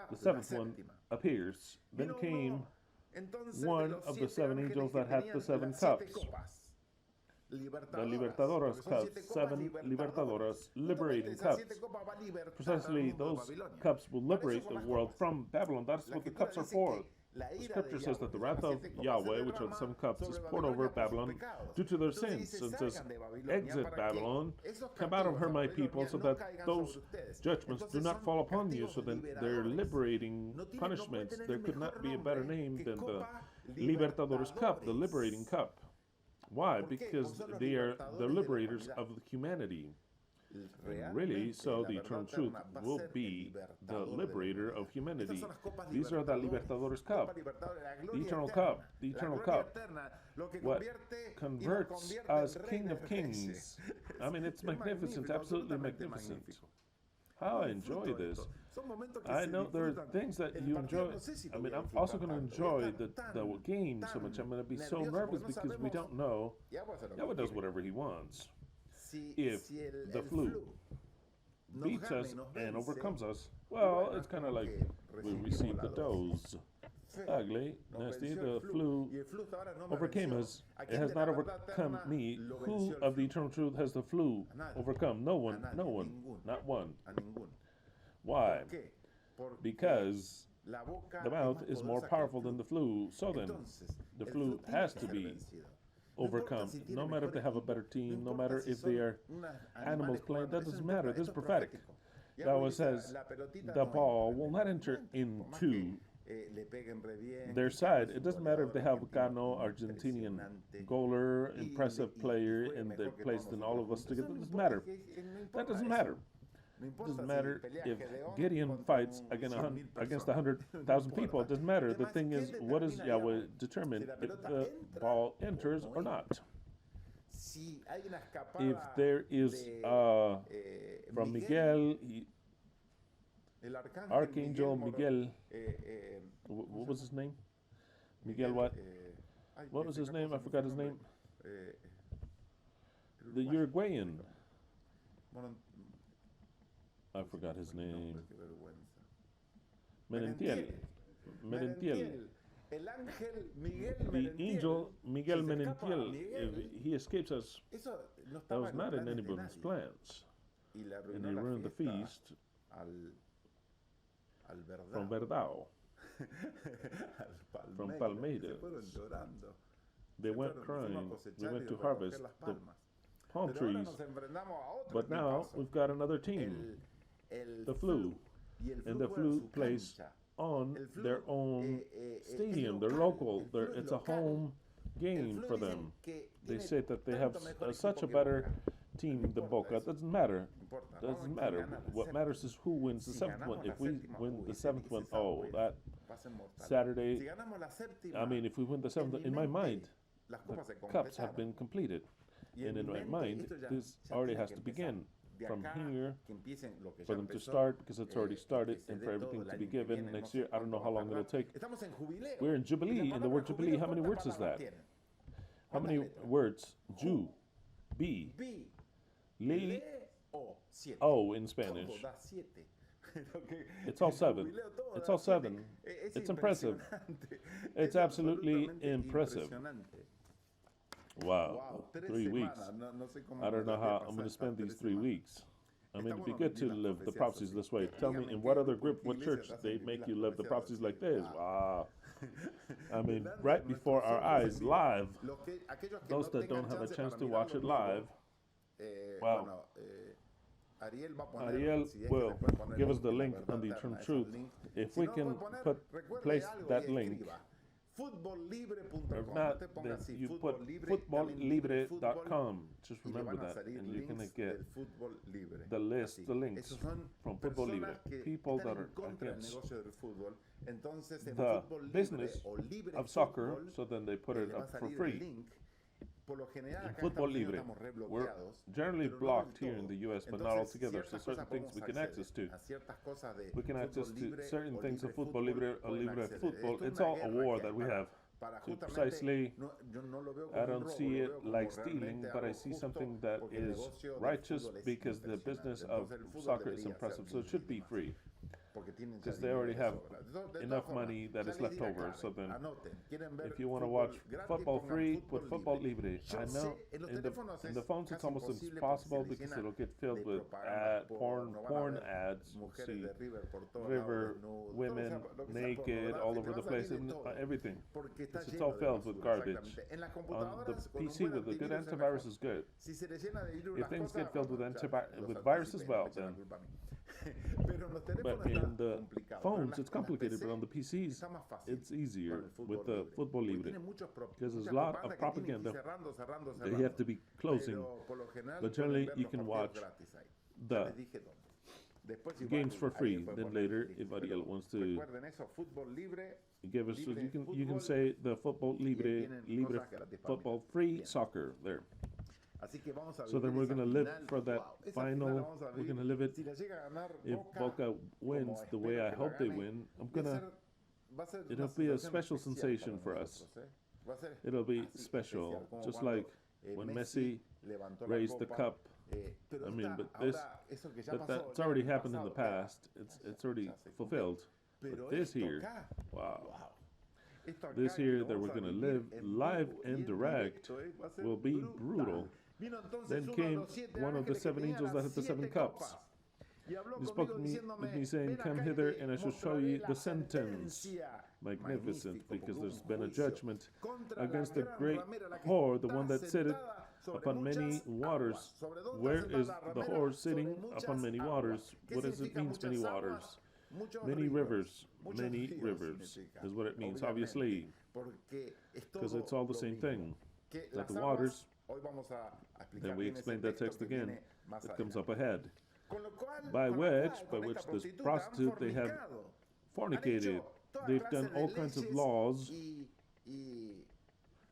the 7th one appears. Then came one of the 7 angels that had the 7 cups. The Libertadoras cups, 7 Libertadoras, liberating cups. Precisely those cups will liberate the world from Babylon. That's what the cups are for. The scripture says that the wrath of Yahweh, which are the 7 cups, is poured over Babylon due to their sins. And says, exit Babylon, come out of her, my people, so that those judgments do not fall upon you. So then they're liberating punishments. There could not be a better name than the Libertadores cup, the liberating cup. Why? Because they are the liberators of humanity. And really, so the eternal truth will be the liberator of humanity. These are the Libertadores cup, the eternal cup, the eternal cup. What converts us King of Kings. I mean, it's magnificent, absolutely magnificent. How I enjoy this. I know there are things that you enjoy. I mean, I'm also going to enjoy the game so much. I'm going to be so nervous because we don't know. Yahweh does whatever he wants. If the flu beats us and overcomes us, well, it's kind of like we received the dose. Ugly, nasty, the flu overcame us. It has not overcome me. Who of the eternal truth has the flu overcome? No one, no one, not one. Why? Because the mouth is more powerful than the flu. So then, the flu has to be overcome. No matter if they have a better team, no matter if they are animals playing, that doesn't matter. This is prophetic. Yahweh says the ball will not enter into their side. It doesn't matter if they have Gano, Argentinian goaler, impressive player, and they're placed in all of us together. It doesn't matter. That doesn't matter. It doesn't matter if Gideon fights against 100,000 people. It doesn't matter. The thing is, what does Yahweh determine if the ball enters or not? If there is from Miguel, Archangel Miguel, what was his name? Miguel what? What was his name? I forgot his name. The Uruguayan. I forgot his name. Menentiel. Merentiel. El ángel Miguel The angel Miguel Si se escapa Merentiel, Miguel, if he escapes us, eso no that estaba was en los not in planes de anybody's nadie. plans. Y le And arruinó he la ruined the fiesta feast al verdad. from Verdao, al from Palmeira. Se Palmeiras. fueron llorando. They Se went fueron, crying. fuimos a We cosechar went y to recoger harvest las the palmas. palm Pero ahora trees. nos enfrentamos a otro But now equipazo. we've got another team, El the Flu. Y el And the juega en Flu su plays cancha. on El Flu, their own stadium. es They're local. local. El Flu es It's a local. home game El Flu for dicen them. que They tiene say that they have tanto mejor such equipo a que better Boca. team No than importa Boca. eso. Doesn't matter. No importa. Vamos a Doesn't ver quién matter. gana la What séptima. matters is who wins the Si seventh ganamos one. la If we séptima, win the ese seventh one, sábado that va a ser mortal. Saturday. Si ganamos la séptima, I mean, if we win the seventh, en mi in my mente, mind, las the copas se cups have completaron. been completed. Y And en in mi my mente, mind, esto ya- this ya already tiene has que to empezar. begin De from acá, here que empiecen lo que for ya them to empezó, start, because it's already que started, se and dé for todo everything el to año be que given viene, next no sé year. I don't know cuánto how va a long it'll tardar. take. Estamos en jubileo. We're in Y Jubilee, la and the palabra word Jubilee, how many jubileo, words ¿cuántas is palabras that? tiene? How many ¿Cuántas letras? words? Ju, B, Bi, Li, le, o, siete. O in Todo Spanish. da siete. Lo que- It's all el seven. jubileo todo It's da all siete. seven. Es It's impressive. impresionante. It's Es absolutely absolutamente impressive. impresionante. Wow, 3 weeks. semanas. No sé cómo I don't know me voy a how pasar I'm going to estas spend these 3 3 semanas. weeks. I mean, it'd be Está good bueno to vivir las live the profecías prophecies así. this way. Tell me, Dígame in qué what other grupo, group, qué what iglesia church, te hacen they vivir make las you live the profecías prophecies así. like this? Wow. Wow. I mean, Delante right de before nuestros our ojos eyes, en vivo. live. Aquellos que Those no that tengan don't have a chance chance para to watch it mirarlo en live, vivo, wow. bueno, Ariel va a poner, Ariel si es que will se puede poner give us the en la link on the laverdadeterna, Eternal es el Truth. link. If Si we no lo can puede poner, put recuerde place algo that y link, escriba. Futbollibre.com. or if No not, te ponga then así, you put fútbol libre, también footballlibre.com. Just y le remember van a that, salir and you're going to links get del fútbol libre. the list, Así. the links Esos son from Football Libre. personas que People están that en are contra del against negocio del fútbol. Entonces, en the fútbol libre business o libre of soccer, fútbol, so then they put it le va a up for salir el free. link. Por lo general, In acá en Football Estados Unidos Libre, estamos re we're bloqueados, generally pero no blocked del here in todo. the US, but not Entonces, altogether. So ciertas certain cosas things we can podemos access to. acceder a ciertas cosas de We can fútbol access to libre certain o things libre of Football Libre or pueden Libre acceder. Football. Esto es It's una all a guerra war que that we para- have. para to justamente, precisely, yo no lo veo como I un don't robo, see lo it veo como like realmente stealing, but I algo see justo, something that porque el is negocio del righteous fútbol es because the business of impresionante. Entonces, el fútbol soccer is debería impressive. ser So it should be libre más, free. porque tienen ya Because they dinero already de have sobra. De enough todas formas, money that ya is les left di la over. clave. So then, Anoten. ¿Quieren ver if you want to fútbol watch gratis? football Pongan free, fútbol put Football libre. Libre. Yo I sé, know en los in teléfonos the es phones it's casi almost imposible porque impossible se because llena it'll get de filled with propaganda porn van a porn ver ads. mujeres See de River por todos lados, River, desnudos, women, todo lo que sea naked, all pornográfico, over the te va a place, salir de and todo, everything. porque está It's lleno all de filled with basura, garbage. exactamente. En las On the computadoras con un PC buen with a good antivirus es antivirus mejor. is good. Si se le llena de virus If las things cosas, get filled with bueno, ya with los virus as anticipé, well, me echan la then. culpa a mí. Pero en los teléfonos But in está the complicado. Pero en phones, las- it's con las complicated, PC but on the PCs, está más fácil it's con easier el fútbol with the libre. Football Porque Libre. tiene muchos Because there's mucha a lot propaganda of que tienen que ir propaganda cerrando, they have to be closing. Pero por lo general But pueden generally, ver you los can partidos watch gratis ahí. Ya the les dije dónde. Después igual, games for free. Ariel puede Then poner later, el link, if Ariel pero wants to recuerden eso, fútbol libre, give us, so libre you can fútbol, say the Football Libre tienen Libre cosas gratis para Football mirar. Free Bien. Soccer there. Así que vamos a So then vivir we're esa gonna live final. for that Wow, esa final la final. vamos a We're vivir. gonna live it. Si la llega a ganar If Boca wins the way I hope they win, I'm gonna. It'll be a special sensation for us. It'll be special, just like when Messi raised the cup. I mean, but that's already happened in the past. It's already fulfilled. But this here, wow. This here that we're gonna live live and direct will be brutal. Then came one of the 7 angels that had the 7 cups. He spoke with me saying, "Come hither, and I shall show you the sentence." Magnificent, because there's been a judgment against the great whore, the one that sitteth upon many waters. Where is the whore sitting upon many waters? What does it mean, many waters? Many rivers is what it means, obviously, because it's all the same thing. That the waters, then we explain that text again, it comes up ahead. By which this prostitute, they have fornicated. They've done all kinds of laws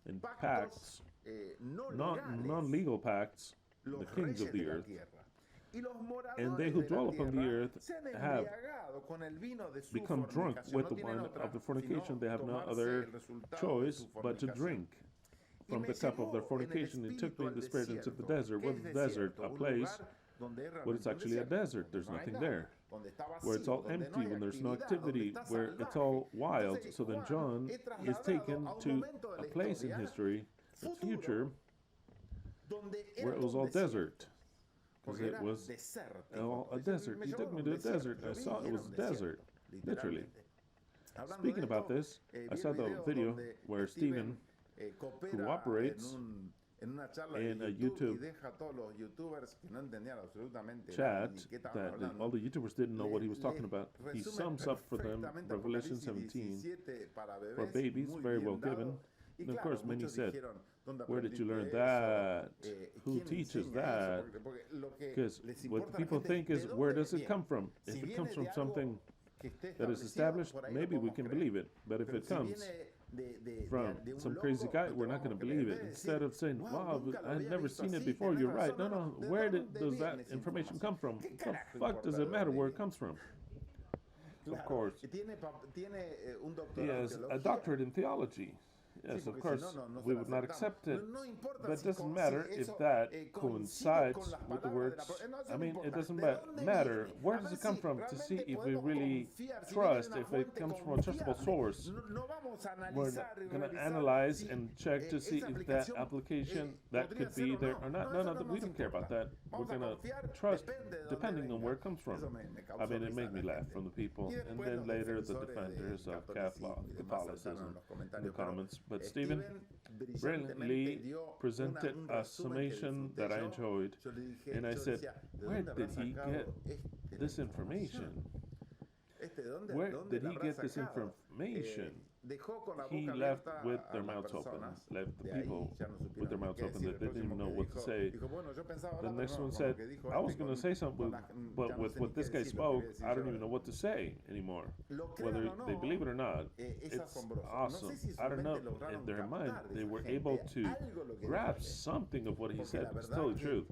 and pacts, non-legal pacts, the kings of the earth. And they who dwell upon the earth have become drunk with the wine of the fornication. They have no other choice but to drink from the cup of their fornication. It took me in the spirit into the desert. What's the desert? A place where it's actually a desert. There's nothing there. where it's all empty, when there's no activity, where it's all wild. So then John is taken to a place in history, the future, where it was all desert. Because it was all a desert. He took me to a desert. I saw it was a desert, literally. Speaking about this, I saw the video where Stephen cooperates in a YouTube chat that all the YouTubers didn't know what he was talking about. He sums up for them Revelation 17 for babies, very well given. And of course, many said, where did you learn that? Who teaches that? Because what people think is, where does it come from? If it comes from something that is established, maybe we can believe it. But if it comes from some crazy guy, we're not going to believe it. Instead of saying, wow, I've never seen it before, you're right. No, where does that information come from? The fuck does it matter where it comes from? Of course. He has a doctorate in theology. Yes, of course, we would not accept it, but it doesn't matter if that coincides with the words. I mean, it doesn't matter. Where does it come from to see if we really trust, if it comes from a trustable source. We're going to analyze and check to see if that application, that could be there or not. No, we don't care about that. We're going to trust depending on where it comes from. I mean, it made me laugh from the people. And then later, the defenders of Catholicism in the comments. But Stephen brilliantly presented a summation that I enjoyed, and I said, where did he get this information? Where did he get this information? He left with their mouths open, left the people with their mouths open, that they didn't even know what to say. The next one said, I was going to say something, but with what this guy spoke, I don't even know what to say anymore. Whether they believe it or not, it's awesome. I don't know, in their mind, they were able to grasp something of what he said. It's totally true.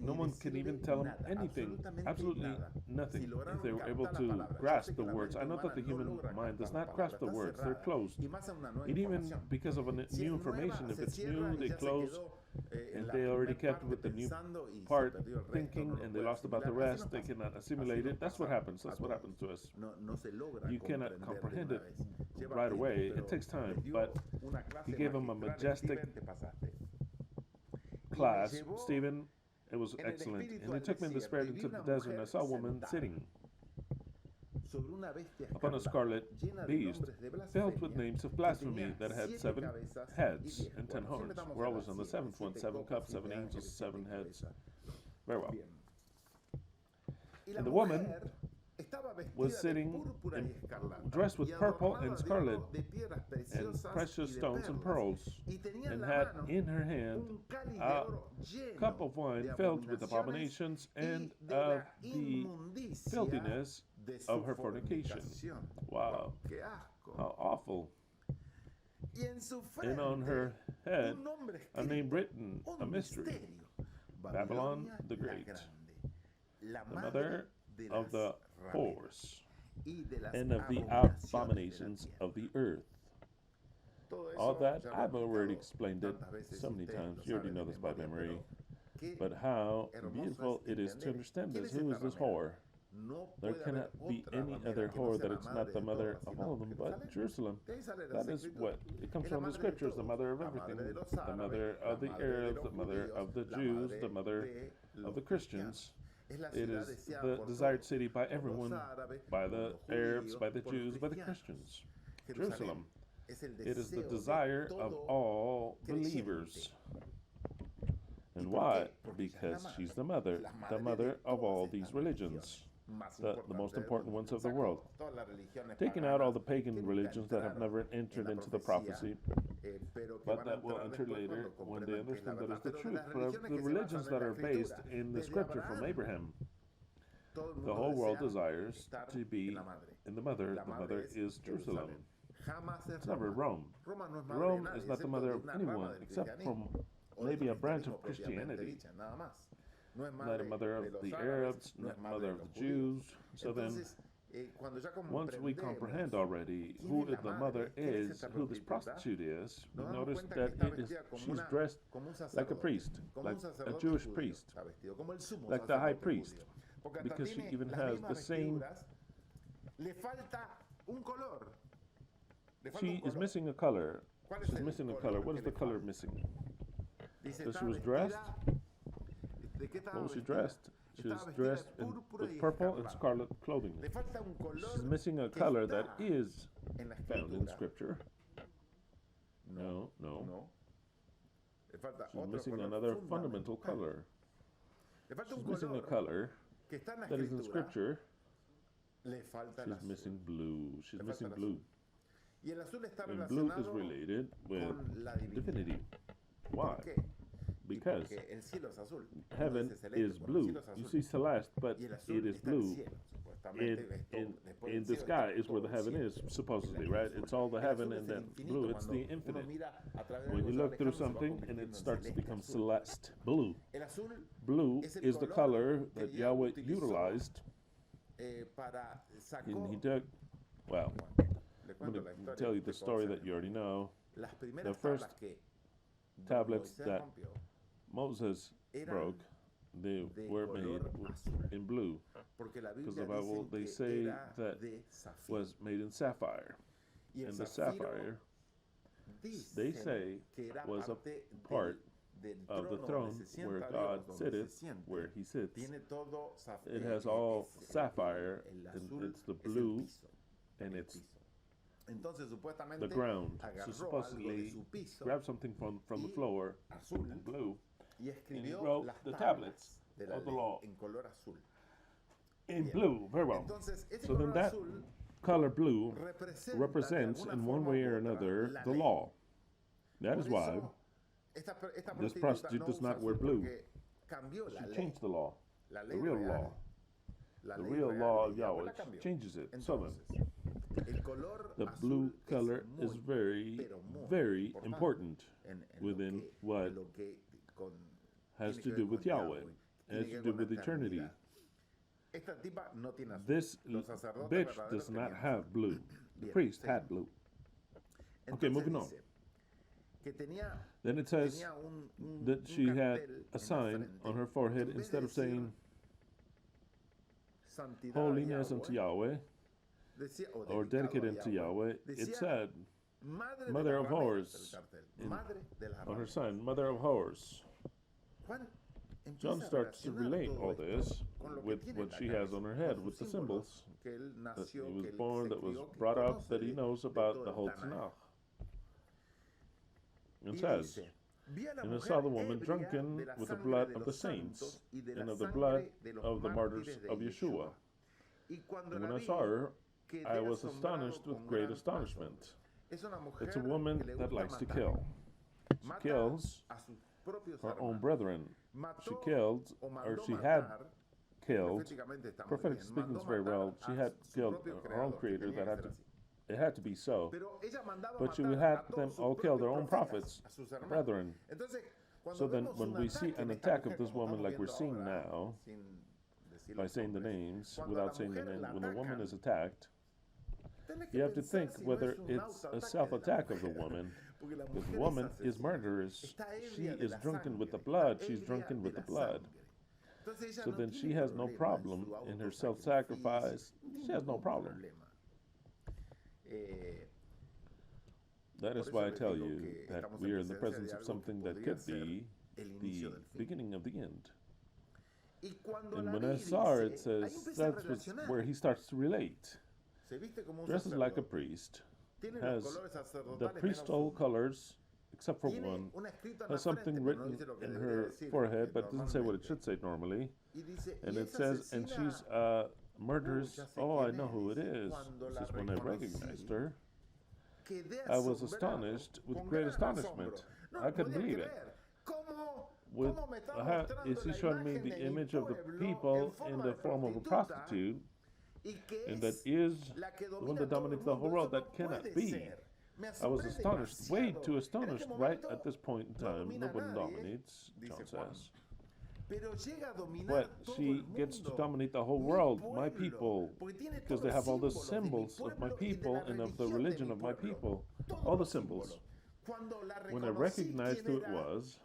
No one can even tell him anything, absolutely nothing, if they were able to grasp the words. I know that the human mind does not grasp the words, they're closed. And even because of a new information, if it's new, they close, and they already kept with the new part thinking, and they lost about the rest, they cannot assimilate it. That's what happens to us. You cannot comprehend it right away, it takes time, but he gave them a majestic class, Stephen. It was excellent. And he took me in the spirit into the desert, and I saw a woman sitting upon a scarlet beast filled with names of blasphemy that had 7 heads and 10 horns. We're always on the 7th one, 7 cups, 7 angels, 7 heads. Very well. And the woman was sitting dressed with purple and scarlet and precious stones and pearls, and had in her hand a cup of wine filled with abominations and of the filthiness of her fornication. Wow, how awful. And on her head a name written, a mystery, Babylon the Great, the mother of the whores and of the abominations of the earth. All that, I've already explained it so many times. You already know this by memory. But how beautiful it is to understand this. Who is this whore? There cannot be any other whore that it's not the mother of all of them, but Jerusalem. That is what it comes from the scriptures, the mother of everything, the mother of the Arabs, the mother of the Jews, the mother of the Christians. It is the desired city by everyone, by the Arabs, by the Jews, by the Christians. Jerusalem. It is the desire of all believers. And why? Because she's the mother of all these religions, the most important ones of the world. Taking out all the pagan religions that have never entered into the prophecy, but that will enter later when they understand that is the truth. For the religions that are based in the scripture from Abraham, the whole world desires to be in the mother. The mother is Jerusalem. It's never Rome. Rome is not the mother of anyone except from maybe a branch of Christianity. Not a mother of the Arabs, not a mother of the Jews. So then, once we comprehend already who the mother is, who this prostitute is, we notice that she's dressed like a priest, like a Jewish priest, like the high priest. because she even has the same. She is missing a color. She's missing a color. What is the color missing? So she was dressed. What was she dressed? She was dressed with purple and scarlet clothing. She's missing a color that is found in Scripture. No. She's missing another fundamental color. She's missing a color that is in Scripture. She's missing blue. She's missing blue. And blue is related with divinity. Why? Because heaven is blue. You see celeste, but it is blue. In the sky is where the heaven is, supposedly, right? It's all the heaven and then blue. It's the infinite. When you look through something and it starts to become celeste, blue. Blue is the color that Yahweh utilized. And he took, well, I'm going to tell you the story that you already know. The first tablets that Moses broke, they were made in blue. Because the Bible, they say that was made in sapphire. And the sapphire, they say, was a part of the throne where God sitteth, where he sits. It has all sapphire, and it's the blue, and it's the ground. So supposedly, grabbed something from the floor, blue, and he wrote the tablets of the law in blue. Very well. So then that color blue represents, in one way or another, the law. That is why this prostitute does not wear blue. She changed the law, the real law. The real law of Yahweh changes it. So then, the blue color is very, very important within what has to do with Yahweh, has to do with eternity. This bitch does not have blue. The priest had blue. Okay, moving on. Then it says that she had a sign on her forehead. Instead of saying holiness unto Yahweh or dedicated unto Yahweh, it said mother of whores on her sign, mother of whores. John starts to relate all this with what she has on her head, with the symbols that he was born, that was brought up, that he knows about the whole Tanakh. It says, and I saw the woman drunken with the blood of the saints and of the blood of the martyrs of Yeshua. And when I saw her, I was astonished with great astonishment. It's a woman that likes to kill. She kills her own brethren. She killed, or she had killed, prophetically speaking is very well, she had killed her own creator. It had to be so. But she had them all kill their own prophets, brethren. So then when we see an attack of this woman like we're seeing now, by saying the names, without saying the name, when the woman is attacked, you have to think whether it's a self-attack of the woman. Because the woman is murderous. She is drunken with the blood. She's drunken with the blood. So then she has no problem in her self-sacrifice. She has no problem. That is why I tell you that we are in the presence of something that could be the beginning of the end. And when I saw her, it says that's where he starts to relate. Dresses like a priest, has the priesthood colors, except for one, has something written in her forehead, but it doesn't say what it should say normally. And it says, and she's murderous. Oh, I know who it is. This is when I recognized her. I was astonished with great astonishment. I couldn't believe it. Is he showing me the image of the people in the form of a prostitute? And that is the one that dominates the whole world. That cannot be. I was astonished, way too astonished, right at this point in time. No one dominates, John says. But she gets to dominate the whole world, my people, because they have all the symbols of my people and of the religion of my people. All the symbols. When I recognized who it was,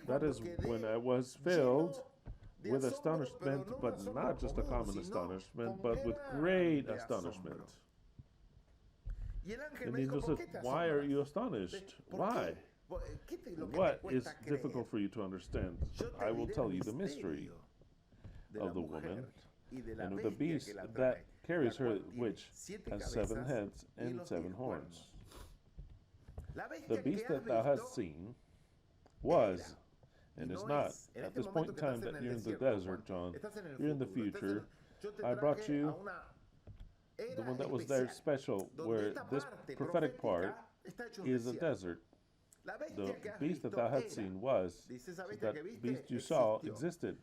that is when I was filled with astonishment, but not just a common astonishment, but with great astonishment. And the angel says, why are you astonished? Why? What is difficult for you to understand? I will tell you the mystery of the woman and of the beast that carries her, which has 7 heads and 7 horns. The beast that thou hast seen was and is not. At this point in time that you're in the desert, John, you're in the future. I brought you the one that was there special, where this prophetic part is a desert. The beast that thou hast seen was, so that beast you saw existed.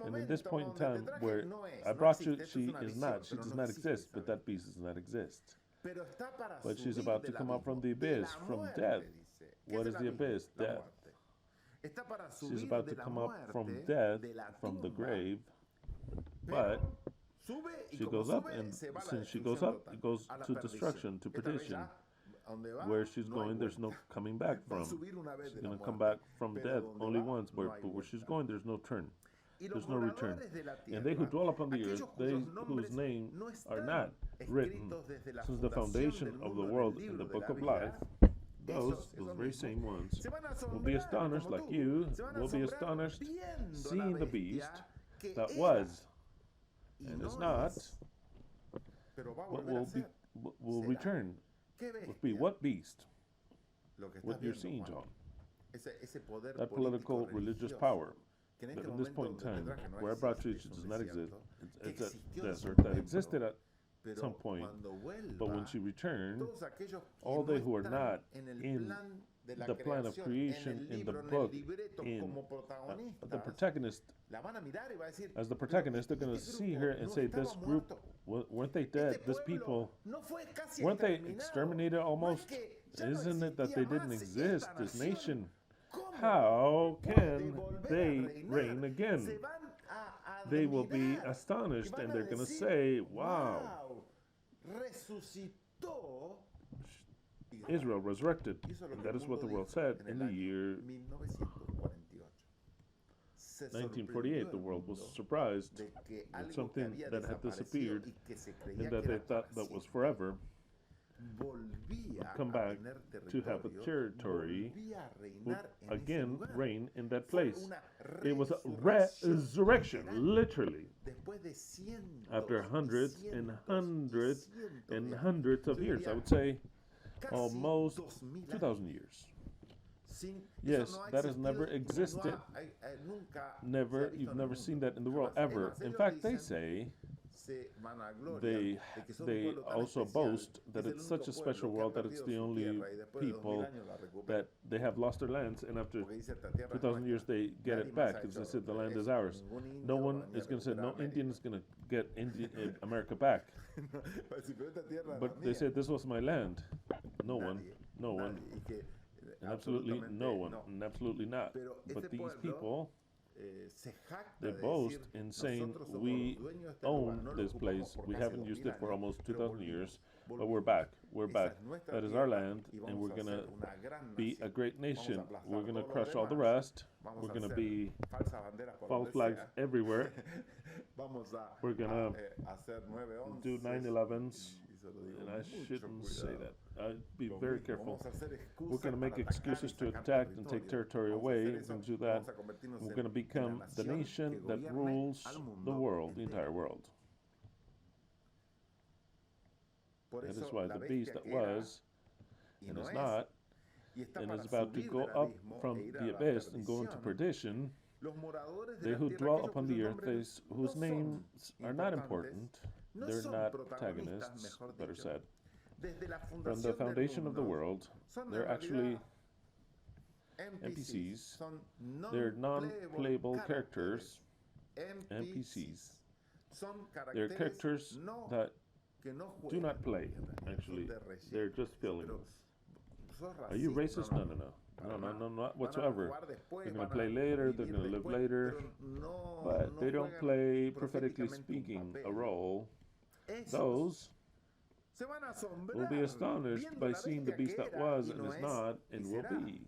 And in this point in time where I brought you, she does not exist, but that beast does not exist. But she's about to come up from the abyss, from death. What is the abyss? Death. She's about to come up from death, from the grave, but she goes up, and since she goes up, it goes to destruction, to perdition. Where she's going, there's no coming back from. She's going to come back from death only once, but where she's going, there's no turn. There's no return. And they who dwell upon the earth, they whose names are not written since the foundation of the world in the book of life, those very same ones will be astonished, like you will be astonished, seeing the beast that was and is not, but will return. Will be what beast? What you're seeing, John. That political, religious power. That in this point in time, where I brought you, it does not exist. It's a desert that existed at some point, but when she returned, all they who are not in the plan of creation, in the book, in the protagonist, as the protagonist, they're going to see her and say, this group, weren't they dead? This people, weren't they exterminated almost? Isn't it that they didn't exist, this nation? How can they reign again? They will be astonished, and they're going to say, wow, Israel resurrected. And that is what the world said in the year 1948. The world was surprised that something that had disappeared and that they thought that was forever would come back to have a territory, would again reign in that place. It was a resurrection, literally. After hundreds and hundreds and hundreds of years, I would say almost 2,000 years. Yes, that has never existed. Never, you've never seen that in the world, ever. In fact, they say, they also boast that it's such a special world that it's the only people that they have lost their lands, and after 2,000 years they get it back, because they said the land is ours. No one is going to say, no Indian is going to get America back. But they said, this was my land. No one, and absolutely no one, and absolutely not. But these people, they boast in saying, we own this place, we haven't used it for almost 2,000 years, but we're back. That is our land, and we're going to be a great nation. We're going to crush all the rest. We're going to be false flags everywhere. We're going to do 9/11s, and I shouldn't say that. I'd be very careful. We're going to make excuses to attack and take territory away. We're going to do that. We're going to become the nation that rules the world, the entire world. That is why the beast that was and is not, and is about to go up from the abyss and go into perdition, they who dwell upon the earth, whose names are not important, they're not protagonists, better said. From the foundation of the world, they're actually NPCs. They're non-playable characters, NPCs. They're characters that do not play, actually. They're just feelings. Are you racist? No, not whatsoever. They're going to play later, they're going to live later, but they don't play, prophetically speaking, a role. Those will be astonished by seeing the beast that was and is not and will be.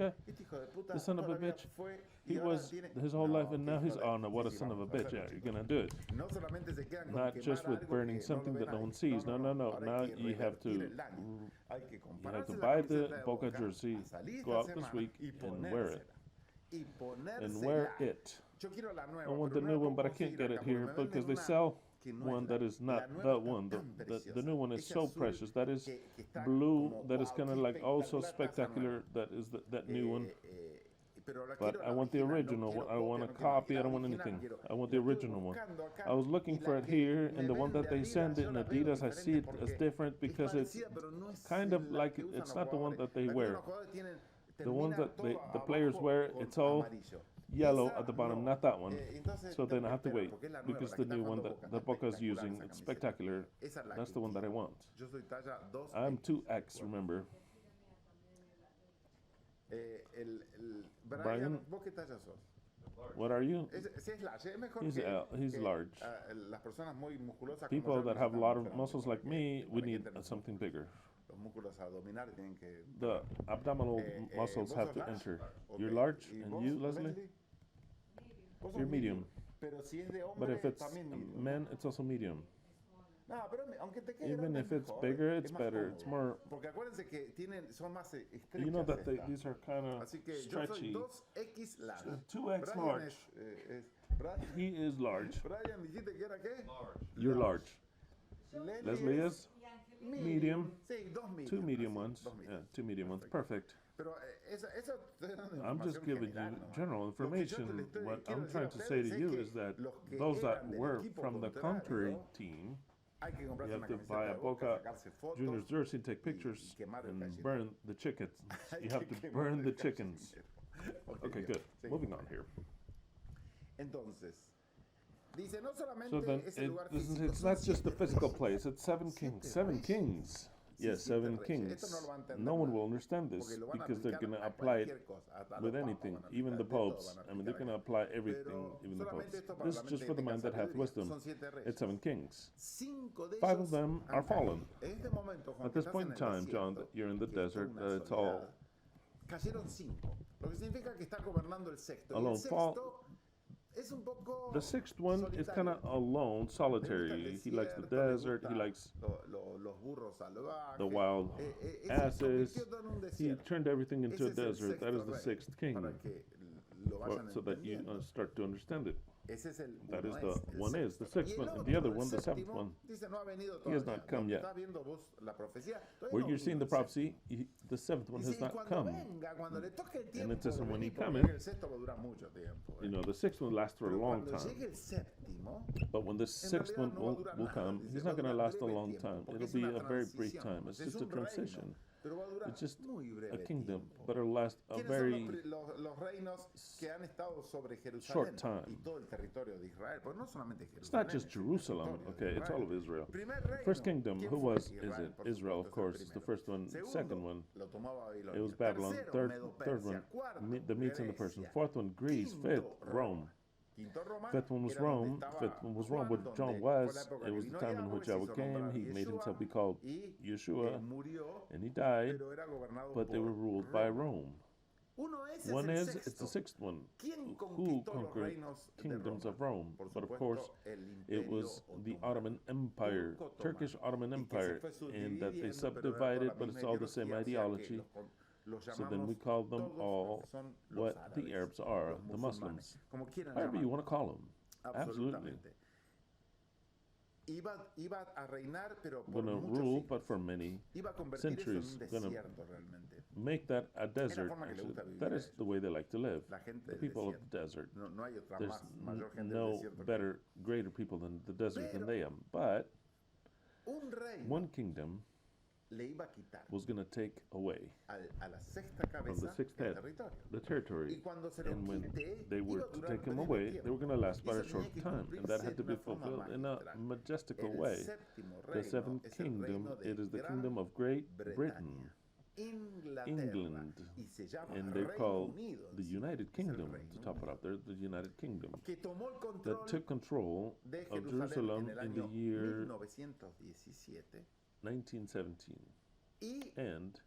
guy? The son of a bitch. He was his whole life, and now he's, oh no, what a son of a bitch. Yeah, you're gonna do it. Not just with burning something that no one sees. No. Now you have to buy the Boca jersey, go out this week and wear it. And wear it. I want the new one, but I can't get it here because they sell one that is not the one. The new one is so precious. That is blue. That is kind of like also spectacular. That is that new one. but I want the original one. I want a copy. I don't want anything. I want the original one. I was looking for it here, and the one that they send in Adidas, I see it as different because it's kind of like it's not the one that they wear. The ones that the players wear, it's all yellow at the bottom, not that one. So then I have to wait because the new one that Boca's using, it's spectacular. That's the one that I want. I'm 2X, remember. Brian, what are you? He's large. People that have a lot of muscles like me, we need something bigger. The abdominal muscles have to enter. You're large, and you, Leslie? You're medium. But if it's men, it's also medium. Even if it's bigger, it's better. It's more. You know that these are kind of stretchy. 2X large. He is large. You're large. Leslie is medium. Two medium ones. Yeah, two medium ones. Perfect. I'm just giving you general information. What I'm trying to say to you is that those that were from the contrary team, you have to buy a Boca Juniors jersey, take pictures, and burn the chickens. You have to burn the chickens. Okay, good. Moving on here. So then, it's not just the physical place. It's 7 kings. 7 kings. Yes, 7 kings. No one will understand this because they're going to apply it with anything, even the popes. I mean, they're going to apply everything, even the popes. This is just for the mind that hath wisdom. It's 7 kings. 5 of them are fallen. At this point in time, John, that you're in the desert, it's all alone. The 6th one is kind of alone, solitary. He likes the desert. He likes the wild asses. He turned everything into a desert. That is the 6th king. So that you start to understand it. That is the one is the 6th one, and the other one, the 7th one. He has not come yet. Where you're seeing the prophecy, the 7th one has not come. And it says, when he cometh, you know, the 6th one lasts for a long time. But when the 6th one will come, he's not going to last a long time. It'll be a very brief time. It's just a transition. It's just a kingdom, but it'll last a very short time. It's not just Jerusalem, okay, it's all of Israel. First kingdom, who is it? Israel, of course, is the first one. Second one, it was Babylon. Third one, the Medes and the Persians. 4th one, Greece. 5th, Rome. 5th one was Rome. 5th one was Rome. What John was, it was the time in which Yahweh came. He made himself be called Yeshua, and he died, but they were ruled by Rome. One is, it's the 6th one. Who conquered kingdoms of Rome? But of course, it was the Ottoman Empire, Turkish Ottoman Empire, and that they subdivided, but it's all the same ideology. So then we call them all what the Arabs are, the Muslims. However you want to call them. Absolutely. Going to rule, but for many centuries. Going to make that a desert, actually. That is the way they like to live. The people of the desert. There's no better, greater people than the desert than they am. But one kingdom was going to take away from the 6th head the territory, and when they were to take him away, they were going to last but a short time, and that had to be fulfilled in a majestical way. The 7th kingdom, it is the kingdom of Great Britain, England, and they're called the United Kingdom, to top it up. They're the United Kingdom that took control of Jerusalem in the year 1917 and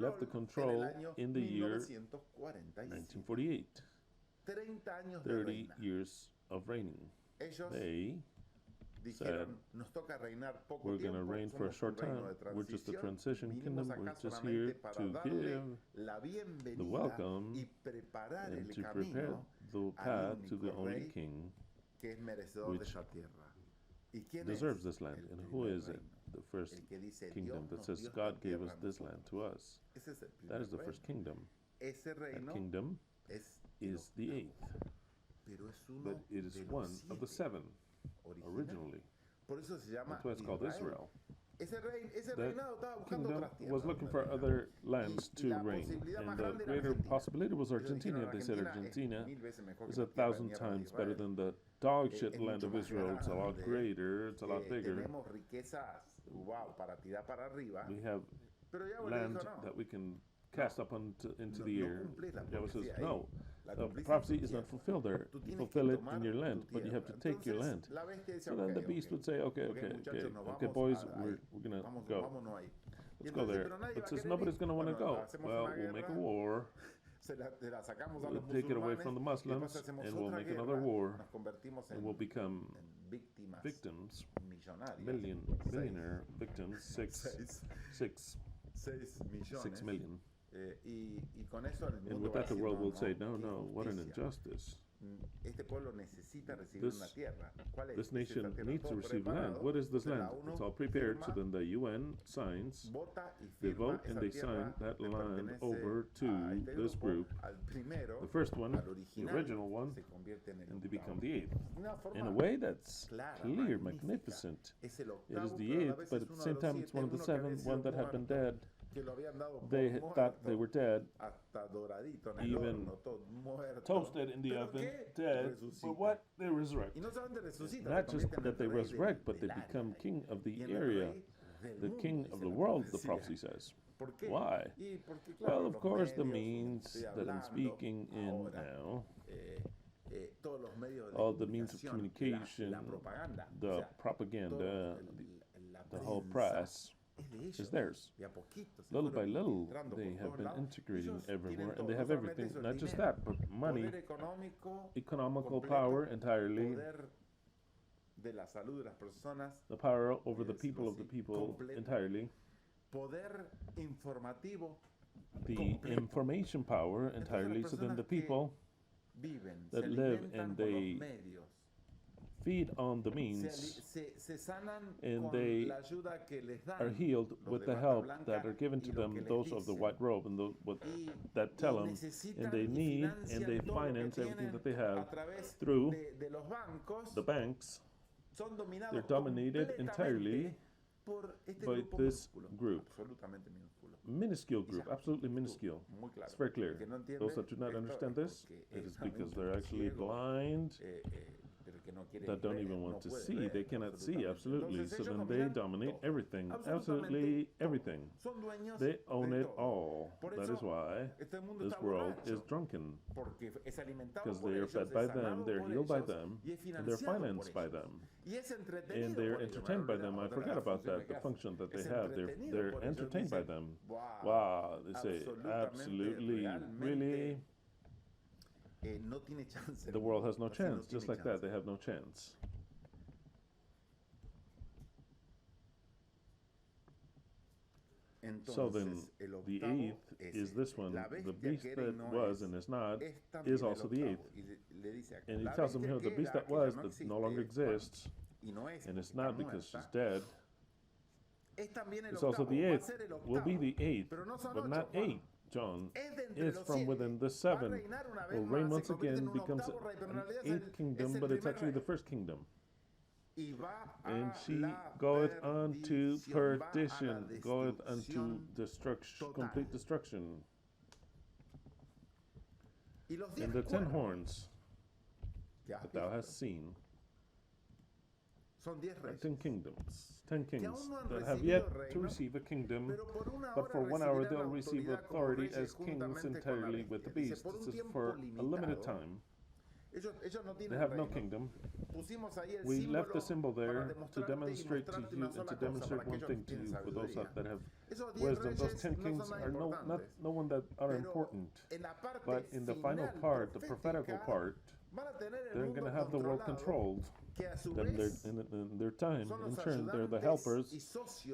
left the control in the year 1948. 30 years of reigning. They said, we're going to reign for a short time. We're just a transition kingdom. We're just here to give the welcome and to prepare the path to the only king which deserves this land. And who is it? The first kingdom that says God gave us this land to us. That is the first kingdom. That kingdom is the eighth, but it is one of the seven originally. That's why it's called Israel. That kingdom was looking for other lands to reign, and the greater possibility was Argentina. They said Argentina is 1,000 times better than the dog shit land of Israel. It's a lot greater, it's a lot bigger. We have land that we can cast up into the air. Yahweh says, no, the prophecy is not fulfilled there. You fulfill it in your land, but you have to take your land. So then the beast would say, okay, boys, we're going to go. Let's go there. But since nobody's going to want to go, well, we'll make a war. We'll take it away from the Muslims, and we'll make another war, and we'll become victims, millionaire victims, 6 million. And with that, the world will say, no, what an injustice. This nation needs to receive land. What is this land? It's all prepared, so then the UN signs, they vote, and they sign that land over to this group, the first one, the original one, and they become the eighth. In a way, that's clear, magnificent. It is the eighth, but at the same time, it's one of the seven, one that had been dead. They thought they were dead, even toasted in the oven, dead. But what? They resurrect. Not just that they resurrect, but they become king of the area, the king of the world, the prophecy says. Why? Well, of course, the means that I'm speaking in now, all the means of communication, the propaganda, the whole press, is theirs. Little by little, they have been integrating everywhere, and they have everything, not just that, but money, economical power entirely, the power over the people of the people entirely, the information power entirely, so then the people that live and they feed on the means, and they are healed with the help that are given to them, those of the white robe, and that tell them, and they need, and they finance everything that they have through the banks. They're dominated entirely by this group. Minuscule group, absolutely minuscule. It's very clear. Those that do not understand this, it is because they're actually blind, that don't even want to see. They cannot see, absolutely. So then they dominate everything, absolutely everything. They own it all. That is why this world is drunken, because they are fed by them, they're healed by them, and they're financed by them, and they're entertained by them. I forgot about that, the function that they have. They're entertained by them. Wow, they say, absolutely, really? The world has no chance, just like that, they have no chance. So then, the eighth is this one. The beast that was and is not is also the eighth. And he tells them here, the beast that was, that no longer exists, and it's not because she's dead. It's also the eighth, will be the eighth, but not eight. John is from within the seven. Will reign once again, becomes an eighth kingdom, but it's actually the first kingdom. And she goeth unto perdition, goeth unto destruction, complete destruction. And the 10 horns that thou hast seen are 10 kingdoms. 10 kings that have yet to receive a kingdom, but for 1 hour they'll receive authority as kings entirely with the beast. This is for a limited time. They have no kingdom. We left the symbol there to demonstrate to you and to demonstrate one thing to you for those that have wisdom. Those 10 kings are no one that are important, but in the final part, the prophetical part, they're going to have the world controlled. Then in their time, in turn, they're the helpers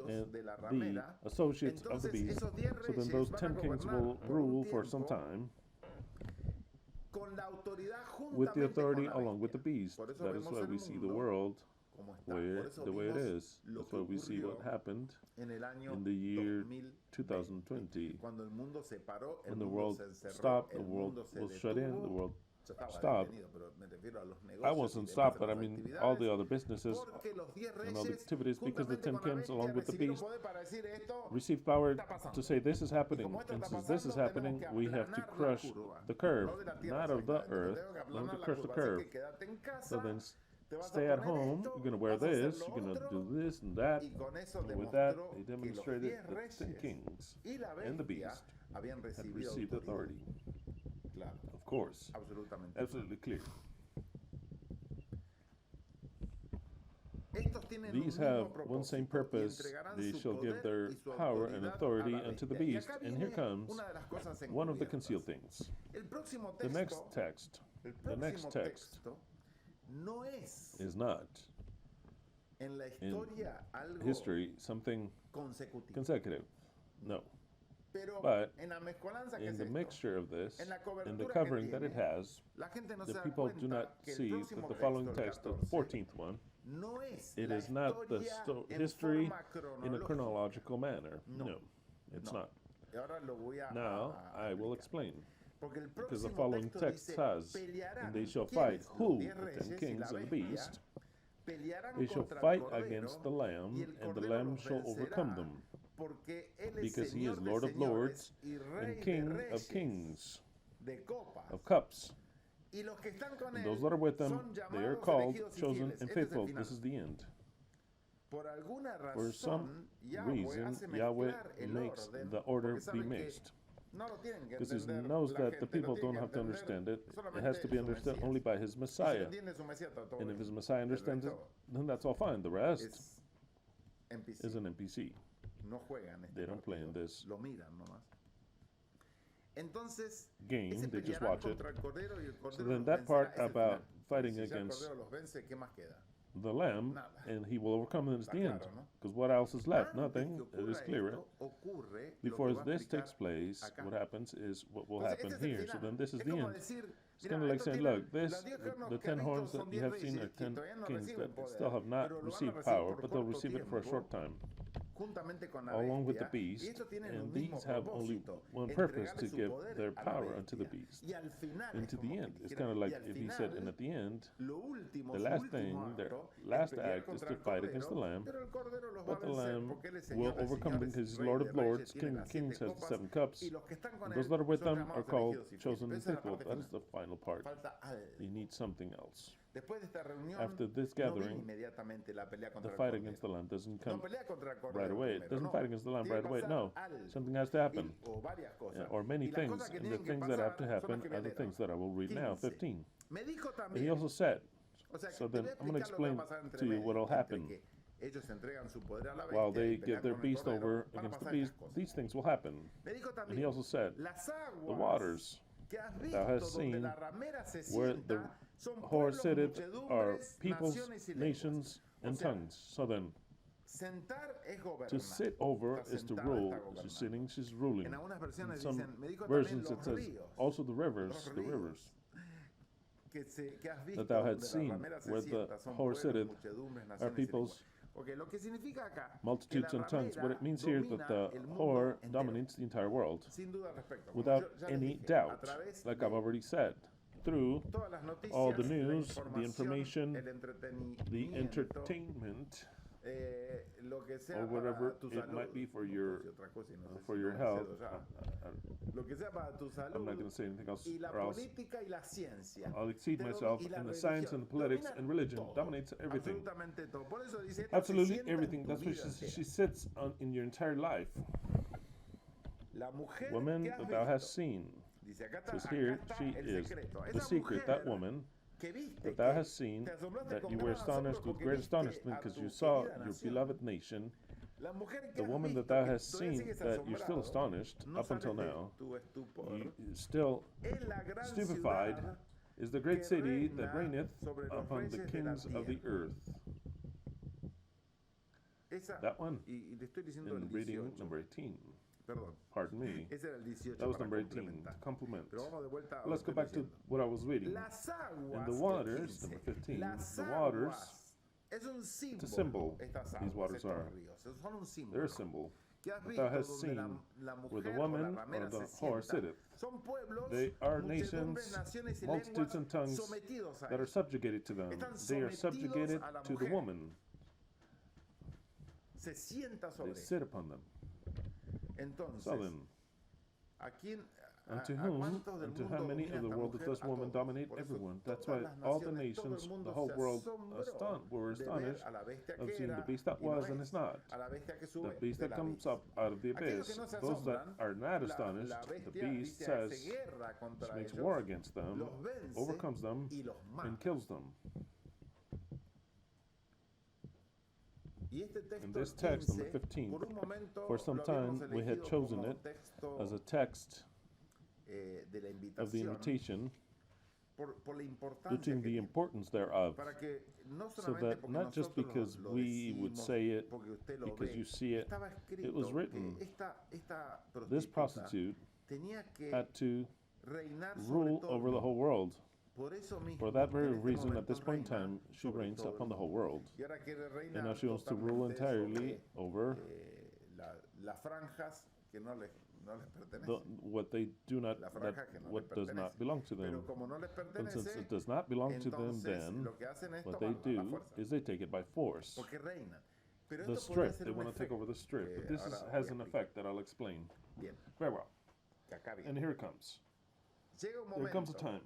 and the associates of the beast. So then those 10 kings will rule for some time with the authority along with the beast. That is why we see the world the way it is. That's why we see what happened in the year 2020, when the world stopped, the world was shut in, the world stopped. I wasn't stopped, but I mean all the other businesses and all the activities, because the 10 kings, along with the beast, received power to say this is happening. And since this is happening, we have to crush the curve, not of the earth, we have to crush the curve. So then stay at home, you're going to wear this, you're going to do this and that. And with that, they demonstrated that the 10 kings and the beast had received authority. Of course, absolutely clear. These have one same purpose. They shall give their power and authority unto the beast. And here comes one of the concealed things. The next text is not in history something consecutive. No. But in the mixture of this, in the covering that it has, the people do not see that the following text, the 14th one, it is not the history in a chronological manner. No, it's not. Now, I will explain. Because the following text says, and they shall fight, who? The 10 kings and the beast. They shall fight against the Lamb, and the Lamb shall overcome them. Because he is Lord of lords and King of kings, of cups. And those that are with them, they are called, chosen, and faithful. This is the end. For some reason, Yahweh makes the order be mixed. Because he knows that the people don't have to understand it. It has to be understood only by his Messiah. And if his Messiah understands it, then that's all fine. The rest is an NPC. They don't play in this game, they just watch it. So then that part about fighting against the Lamb, and he will overcome them, is the end. Because what else is left? Nothing. It is clearer. Before this takes place, what happens is what will happen here. So then this is the end. It's kind of like saying, look, the 10 horns that you have seen are 10 kings that still have not received power, but they'll receive it for a short time, along with the beast, and these have only one purpose, to give their power unto the beast. And to the end, it's kind of like if he said, and at the end, the last thing, their last act is to fight against the Lamb, but the Lamb will overcome them because he's Lord of lords, King of kings, has the 7 cups. And those that are with them are called, chosen, and faithful. That is the final part. You need something else. After this gathering, the fight against the Lamb doesn't come right away. It doesn't fight against the Lamb right away. No, something has to happen. Or many things. And the things that have to happen are the things that I will read now. 15. And he also said, so then I'm going to explain to you what will happen. While they give their beast over against the beast, these things will happen. And he also said, the waters that thou hast seen, where the whore sitteth, are peoples, nations, and tongues. So then, to sit over is to rule. She's sitting, she's ruling. In some versions it says, also the rivers, that thou hast seen, where the whore sitteth, are peoples, multitudes, and tongues. What it means here is that the whore dominates the entire world, without any doubt, like I've already said, through all the news, the information, the entertainment, or whatever it might be for your health. I'm not going to say anything else, or else I'll exceed myself. And the science and the politics and religion dominates everything. Absolutely everything. That's where she sits in your entire life. Woman that thou hast seen. Says here, she is the secret, that woman that thou hast seen, that you were astonished with great astonishment because you saw your beloved nation. The woman that thou hast seen, that you're still astonished up until now, you're still stupefied, is the great city that reigneth upon the kings of the earth. That one, in reading number 18. Pardon me. That was number 18, to complement. Let's go back to what I was reading. And the waters, number 15, the waters It's a symbol. These waters are. They're a symbol. Thou hast seen where the woman or the whore sitteth. They are nations, multitudes and tongues that are subjugated to them. They are subjugated to the woman. They sit upon them. So then, unto whom, unto how many of the world does this woman dominate everyone? That's why all the nations, the whole world, were astonished of seeing the beast that was and is not, the beast that comes up out of the abyss. Those that are not astonished, the beast says, which makes war against them, overcomes them, and kills them. In this text, number 15, for some time we had chosen it as a text of the invitation due to the importance thereof, so that not just because we would say it, because you see it, it was written, this prostitute had to rule over the whole world. For that very reason, at this point in time, she reigns upon the whole world. And now she wants to rule entirely over what they do not, what does not belong to them. And since it does not belong to them, then what they do is they take it by force. The strip, they want to take over the strip. But this has an effect that I'll explain. Very well. And here it comes. There comes a time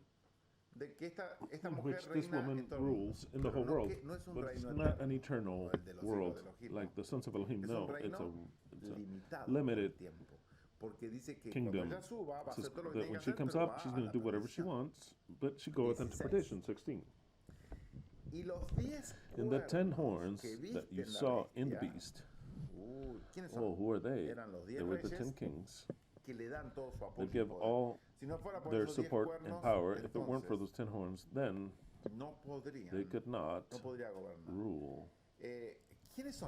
in which this woman rules in the whole world, but it's not an eternal world like the sons of Elohim. No, it's a limited kingdom. So that when she comes up, she's going to do whatever she wants, but she goeth into perdition. 16. And the 10 horns that you saw in the beast, who are they? They were the 10 kings. They give all their support and power. If it weren't for those 10 horns, then they could not rule.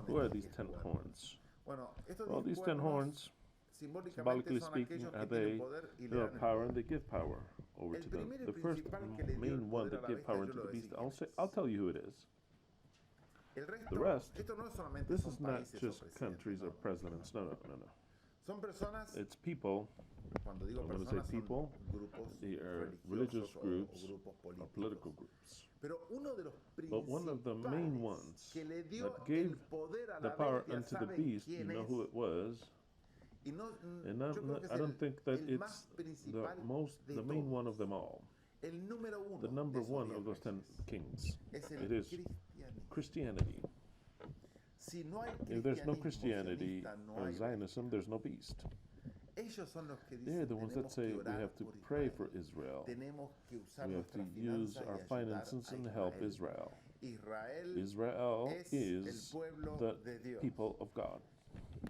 Who are these 10 horns? Well, these 10 horns, symbolically speaking, are they who have power, and they give power over to them. The first main one that gave power to the beast, I'll tell you who it is. The rest, this is not just countries or presidents. No. It's people. I'm going to say people, they are religious groups or political groups. But one of the main ones that gave the power unto the beast, you know who it was? And I don't think that it's the main one of them all. The number one of those 10 kings. It is Christianity. If there's no Christianity or Zionism, there's no beast. They're the ones that say we have to pray for Israel. We have to use our finances and help Israel. Israel is the people of God,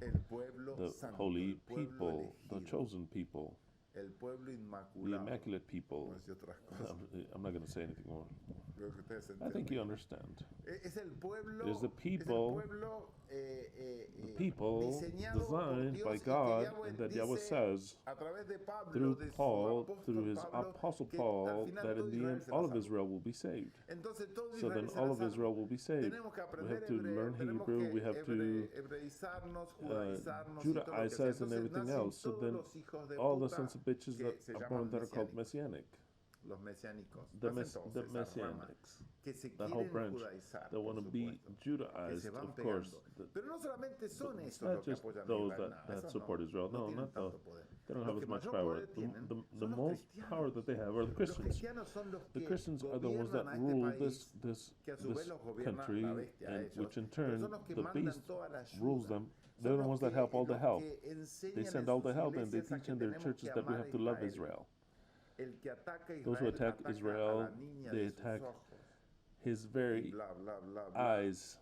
the holy people, the chosen people, the immaculate people. I'm not going to say anything more. I think you understand. It is the people designed by God, and that Yahweh says through Paul, through his apostle Paul, that in the end all of Israel will be saved. So then all of Israel will be saved. We have to learn Hebrew, we have to Judaize us and everything else. So then all the sons of bitches that are born that are called Messianic. The Messianics, that whole branch that want to be Judaized, of course. It's not just those that support Israel. No, not those. They don't have as much power. The most power that they have are the Christians. The Christians are the ones that rule this country, and which in turn the beast rules them. They're the ones that help all the help. They send all the help, and they teach in their churches that we have to love Israel. Those who attack Israel, they attack his very eyes,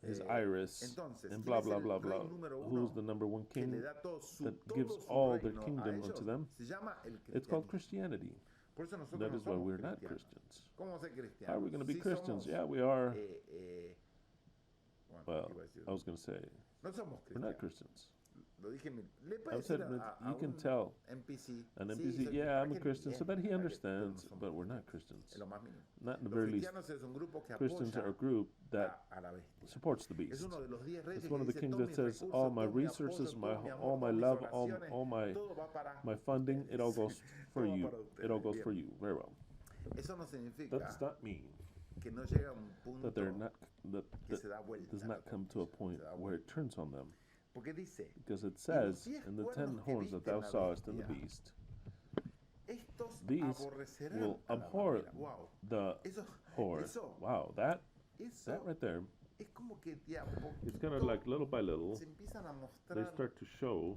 his iris, and blah, blah, blah, blah. Who's the number one king that gives all their kingdom unto them? It's called Christianity. That is why we're not Christians. How are we going to be Christians? Yeah, we are. Well, I was going to say, we're not Christians. lo dije, le I've puedes said decir you can tell NPC, an sí, NPC, soy yeah, I'm a cristiano, Christian, so that he para que understands, todos somos but we're not cristianos, Christians. es lo más mínimo. Not in the Los very least. cristianos es un grupo que Christians are a apoya group that a la bestia. supports the beast. Es uno de los 10 reyes It's one que of the dice, kings todos that mis says, recursos, all my todo mi resources, apoyo, todo mi all amor, my todas mis love, oraciones, all todo va para my funding, it all goes for todo va you. para ustedes. It all goes Bien. for you. Very well. Eso no significa That does not mean que no llega a un punto that they're not que se da that vuelta does la not come to a tortilla, point se da where vuelta. it turns on them. Porque dice, Because it says, in the 10 horns that thou viste en la sawest in the bestia, beast, estos these aborrecerán will a la abhor mamera. Wow. the Eso, whore. eso, Wow, that eso right there, es como que de a poquito it's kind of like little by little, se empiezan a they mostrar start to show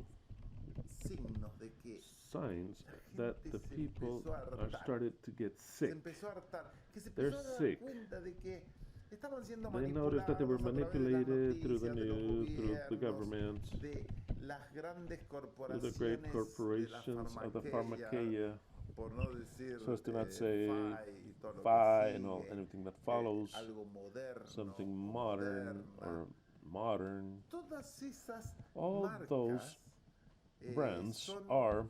signos de que signs la that gente the se people empezó a are hartar, started to get se sick. empezó a hartar, que se They're empezó a dar sick. cuenta de que estaban siendo They noticed that they were manipulados a través de las manipulated through the noticias, de los news, through the gobiernos, governments, de las grandes through the great corporations of the pharmakeia, por no decir so as to not say y todo lo que phi and sigue, anything that follows, algo moderno, something modern moderna. or modern. Todas esas All marcas, those brands son are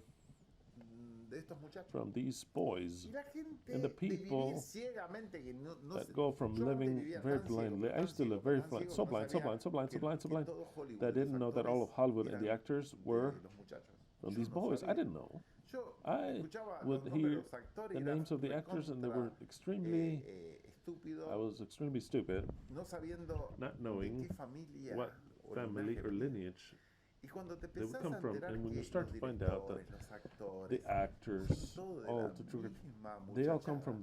de estos muchachos. from these boys Y la gente and the de vivir people ciegamente, que no that se- go from yo antes living vivía very tan ciego, blindly. I tan used to ciego, live very tan blind, ciego, so que no blind, so sabía blind, so blind, so que- blind, so que blind, todo Hollywood, that I didn't los know that all of actores Hollywood and the eran, actors were los muchachos. from Yo these no boys. I sabía. didn't know. Yo I escuchaba would los nombres de hear los actores the y era names of the actors, and they were recontra, extremely. estúpido, I was extremely stupid, no sabiendo not de knowing qué familia what o family linaje or venía. lineage Y cuando te they would empezás come a from, enterar and when que you start los to find out that directores, los actores, the actors, todo de all la the true, misma they all come muchachada.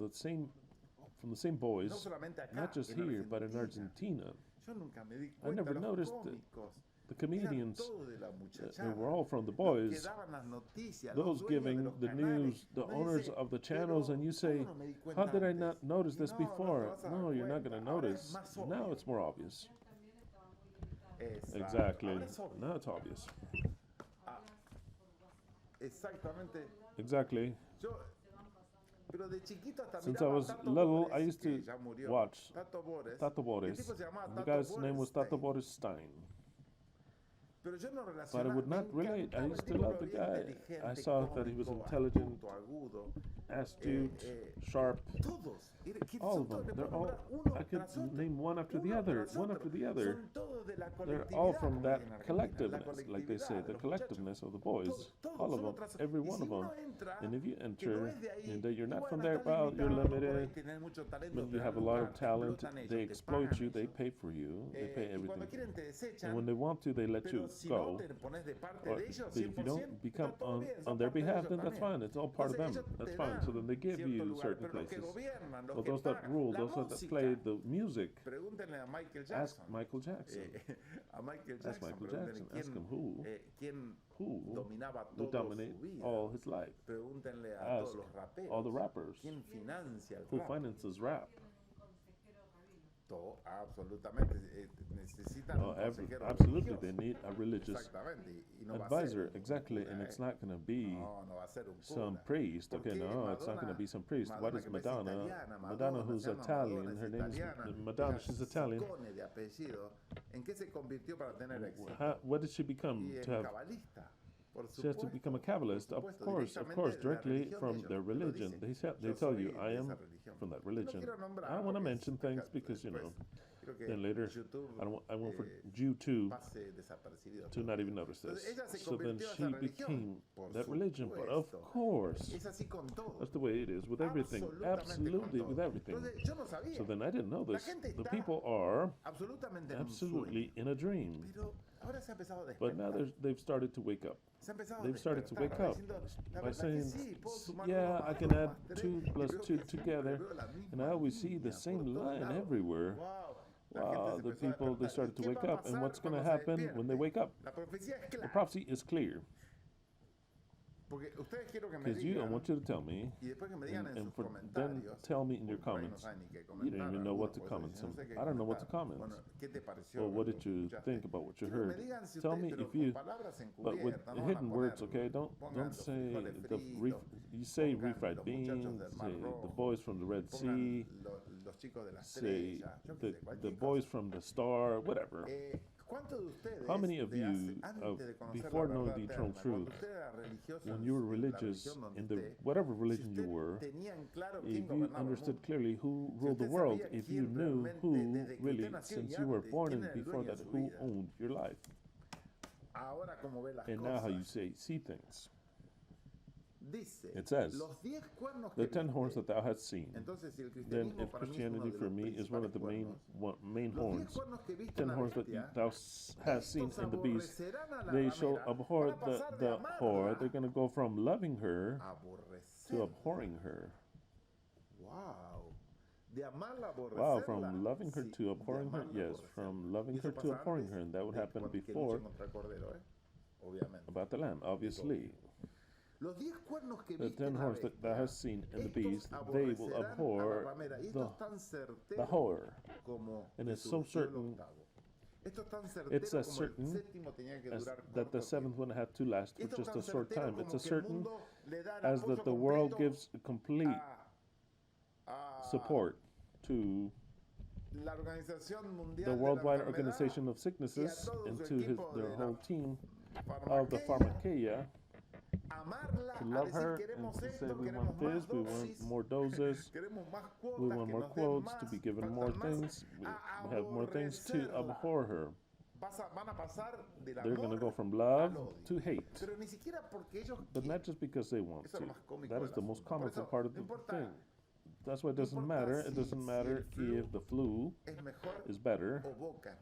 from the same boys, No solamente acá, not just en here, but in Argentina. Argentina. Yo nunca me di I cuenta, never los noticed cómicos The eran comedians, todos de la they muchachada. were all from the Los boys, que daban las noticias, those los dueños de giving los the canales. news, the Uno owners dice, of the channels, and you "¿Cómo say, no me di cuenta how did I antes?" not notice Y this no, no te before? vas a dar No, you're not cuenta. going to Ahora notice. es más Now obvio. it's more obvious. Exacto. Exactly. Ahora es obvio. Now it's obvious. Ah, exactamente. Exactly. Yo, pero de chiquito hasta Since I miraba a was Tato little, Bores, I used que to ya murió. watch Tato Bores. Tato El Boris. tipo se llamaba The Tato guy's name was Tato Borenstein. Boris Stein. Pero yo no But I relacionaba, would me not relate. I encantaba, used el to tipo love lo the veía guy. inteligente, I saw that he was cómico, intelligent, astuto, agudo. astute, eh, sharp. Todos. Que All son of todos, them. le They're puedo all. nombrar uno I could tras otro. name one after the Uno other, tras one otro. after the other. Son todos de la They're all colectividad, from como that dicen en Argentina, la collectiveness, like they say, colectividad de the los muchachos. collectiveness of the boys. Todos, All of uno them, tras otro. every Y one si of them. uno entra, And if you que no enter es de ahí, and that you're y not bueno, from there, estás well, you're limitado, por ahí limited. tenés mucho talento, When te you dan have a lot lugar, of te talent, explotan ellos, they te exploit pagan you, they ellos. pay for you, they pay Y cuando everything. quieren te desechan, And when they want to, they let pero you si no go. te pones de parte Or de ellos, if you 100%, don't become está todo bien, on son their parte de behalf, ellos then that's también. fine. It's all part of them. Entonces ellos That's te fine. So then they dan give cierto you lugar, certain pero los que places. gobiernan, los Well, que those that pagan, rule, la those that música. play the music, Pregúntenle a Michael ask Jackson. Michael Jackson. A Michael Ask Jackson, Michael pregúntenle Jackson. Ask him quién who dominaba would todo dominate su vida. all his life. Pregúntenle a todos Ask los raperos. all the rappers. ¿Quién financia el Who rap? finances rap? Todo, absolutamente. Necesitan un consejero Absolutely, religioso. they need a religious Exactamente. Y no va a advisor. ser un Exactly, cura, and it's not going to be no va a ser un some cura. priest. Okay, Porque no, it's not going to be some priest. What Madonna is que es Madonna? italiana, Madonna, who's se llama Italian. Madonna, Her es name is italiana. Madonna. Ella She's Italian. Ciccone de apellido. ¿En qué se convirtió para tener éxito? What did she become Y to en have? cabalista. Por She has to supuesto, become a por Kabbalist, of supuesto, course, directamente de la directly religión de from ellos. their Lo religion. dice. They Yo tell soy you, I de am esa religión. from that No religion. quiero nombrar, I don't want to porque mention things because, you know, creo que then later, YouTube, I want for you too pase desapercibido. to not even notice Entonces, this. ella se So then convirtió a she esa religión. became Por that religion. But of supuesto. course, Es así con todo. that's the way it is with everything. Absolutely with everything. Entonces, yo no sabía. So then I didn't know La this. gente The está people are absolutamente en un absolutely sueño. in a dream. Pero ahora se ha empezado a But now despertar. they've started to wake up. Se ha empezado a They've started to despertar, wake up diciendo, la by verdad que saying, sí, puedo sumar yeah, uno I más can dos add más tres, 2 y plus veo 2 que siempre together, veo la misma and I always see the línea same por todos line lados. everywhere. Wow. La Wow, gente se the empezó a people, they despertar. started ¿Y to qué wake va a up, and pasar what's going to cuando se happen when they despierte? wake up? La profecía es The clara. prophecy is clear, Porque ustedes quiero que me because I digan, want you to tell me, y después que me digan en and sus for then comentarios, tell me in your por ahí no comments. saben ni qué You comentar, don't even know what to algunos, comment. pues, no sé qué I don't know what to comentar. comment. Bueno, ¿qué te pareció Or lo what que did you escuchaste? think about what you Quiero que me heard? digan si Tell ustedes, me pero if con you, palabras but with encubiertas, no van a hidden words, poner, okay? Don't pongan los say frijoles the fritos, you say pongan refried los beans, muchachos del Mar say the Rojo, boys from the Red pongan Sea, los chicos de la say estrella, yo qué sé, the cualquier boys cosa. from the star, whatever. How many of you, before knowing the eternal truth, when you were religious in the whatever religion you were, if you understood clearly who ruled the world, if you knew who really, since you were born and before that, who owned your life, and now how you see things. It says, the 10 horns that thou hast seen. Then if Christianity for me is one of the main horns, 10 horns that thou hast seen in the beast, they shall abhor the whore. They're going to go from loving her to abhorring her. Wow, from loving her to abhorring her? Yes, from loving her to abhorring her. And that would happen before about the lamb, obviously. The 10 horns that thou hast seen and the beast, they will abhor the whore. And it's so certain, it's as certain as that the seventh one had to last for just a short time. It's as certain as that the world gives complete support to the Worldwide Organization of Sicknesses and to their whole team of the pharmakeia, to love her and to say we want this, we want more doses, we want more quotes, to be given more things, we have more things, to abhor her. They're going to go from love to hate, but not just because they want to. That is the most comical part of the thing. That's why it doesn't matter. It doesn't matter if the flu is better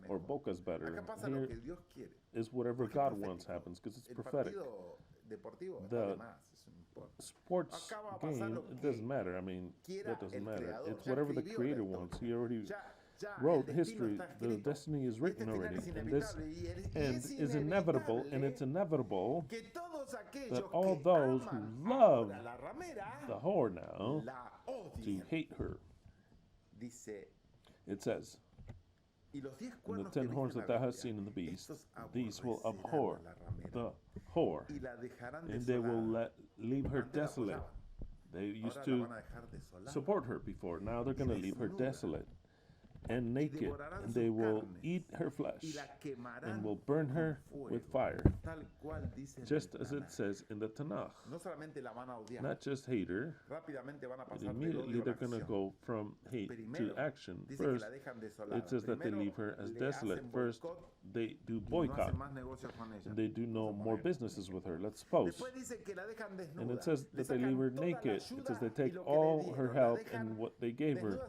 or Boca is better. Here is whatever God wants happens because it's prophetic. The sports game, it doesn't matter. I mean, that doesn't matter. It's whatever the Creator wants. He already wrote history. The destiny is written already. And this end is inevitable, and it's inevitable that all those who love the whore now to hate her. It says, and the 10 horns that thou hast seen in the beast, these will abhor the whore, and they will leave her desolate. They used to support her before. Now they're going to leave her desolate and naked, and they will eat her flesh and will burn her with fire, just as it says in the Tanakh. Not just hate her, but immediately they're going to go from hate to action. First, it says that they leave her as desolate. First, they do boycott, and they do no more businesses with her. Let's suppose. And it says that they leave her naked. It says they take all her help and what they gave her.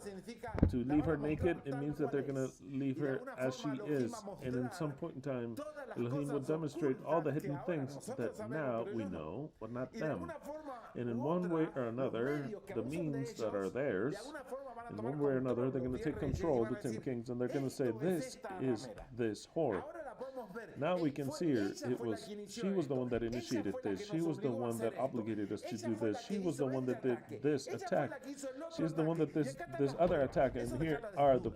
To leave her naked, it means that they're going to leave her as she is. And in some point in time, Elohim will demonstrate all the hidden things that now we know, but not them. And in one way or another, the means that are theirs, in one way or another, they're going to take control of the 10 kings, and they're going to say, this is this whore. Now we can see her. She was the one that initiated this. She was the one that obligated us to do this. She was the one that did this attack. She's the one that this other attack. And here are the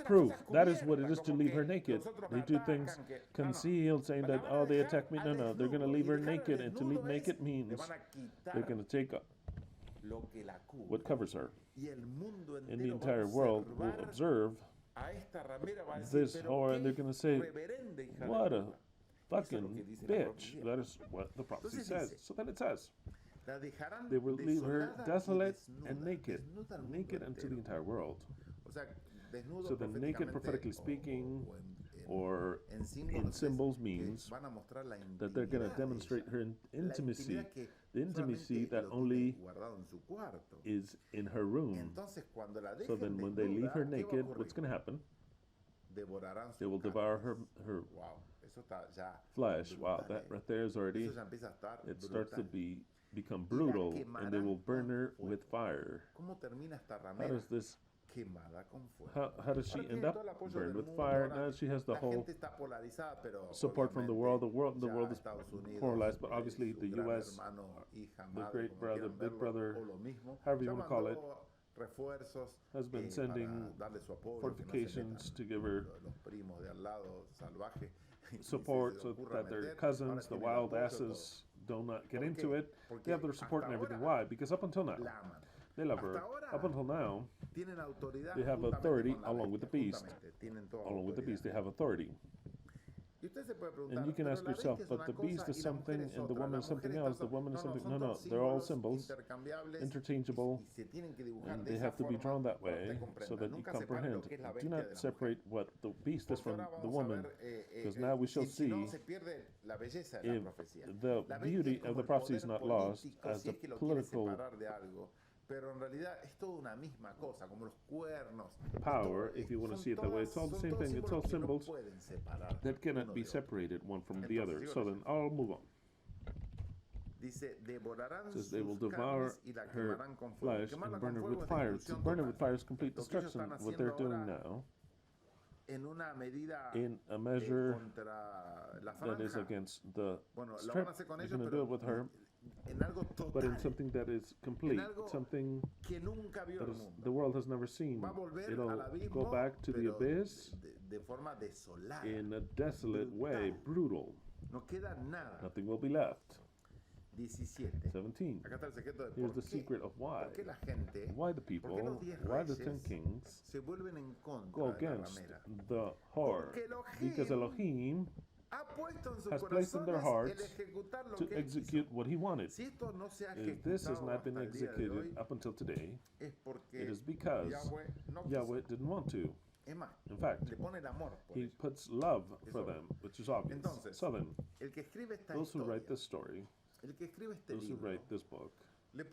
proof. That is what it is to leave her naked. They do things concealed, saying that, oh, they attacked me. No, they're going to leave her naked. And to leave naked means they're going to take what covers her. And the entire world will observe this whore, and they're going to say, what a fucking bitch. That is what the prophecy says. So then it says, they will leave her desolate and naked unto the entire world. So the naked, prophetically speaking, or in symbols, means that they're going to demonstrate her intimacy, the intimacy that only is in her room. So then when they leave her naked, what's going to happen? They will devour her flesh. Wow, that right there is already, it starts to become brutal, and they will burn her with fire. How does this how does she end up? Burned with fire. Now she has the whole support from the world. The world is polarized, but obviously the U.S., the great brother, big brother, however you want to call it, has been sending fortifications to give her support so that their cousins, the wild asses, do not get into it. They have their support and everything. Why? Because up until now, They lever. Up until now, they have authority along with the beast. Along with the beast, they have authority. And you can ask yourself, but the beast is something and the woman is something else. The woman is something. No, they're all symbols, interchangeable, and they have to be drawn that way so that you comprehend. Do not separate what the beast is from the woman, because now we shall see if the beauty of the prophecy is not lost as the political power, if you want to see it that way. It's all the same thing. It's all symbols that cannot be separated one from the other. So then I'll move on. It says they will devour her flesh and burn her with fire. To burn her with fire is complete destruction. What they're doing now, in a measure that is against the strip, they're going to do it with her, but in something that is complete, something that the world has never seen. It'll go back to the abyss in a desolate way, brutal. Nothing will be left. 17. Here's the secret of why. Why the people, why the 10 kings go against the whore. Because Elohim has placed in their hearts to execute what he wanted. If this has not been executed up until today, it is because Yahweh didn't want to. In fact, he puts love for them, which is obvious. So then, those who write this story, those who write this book, the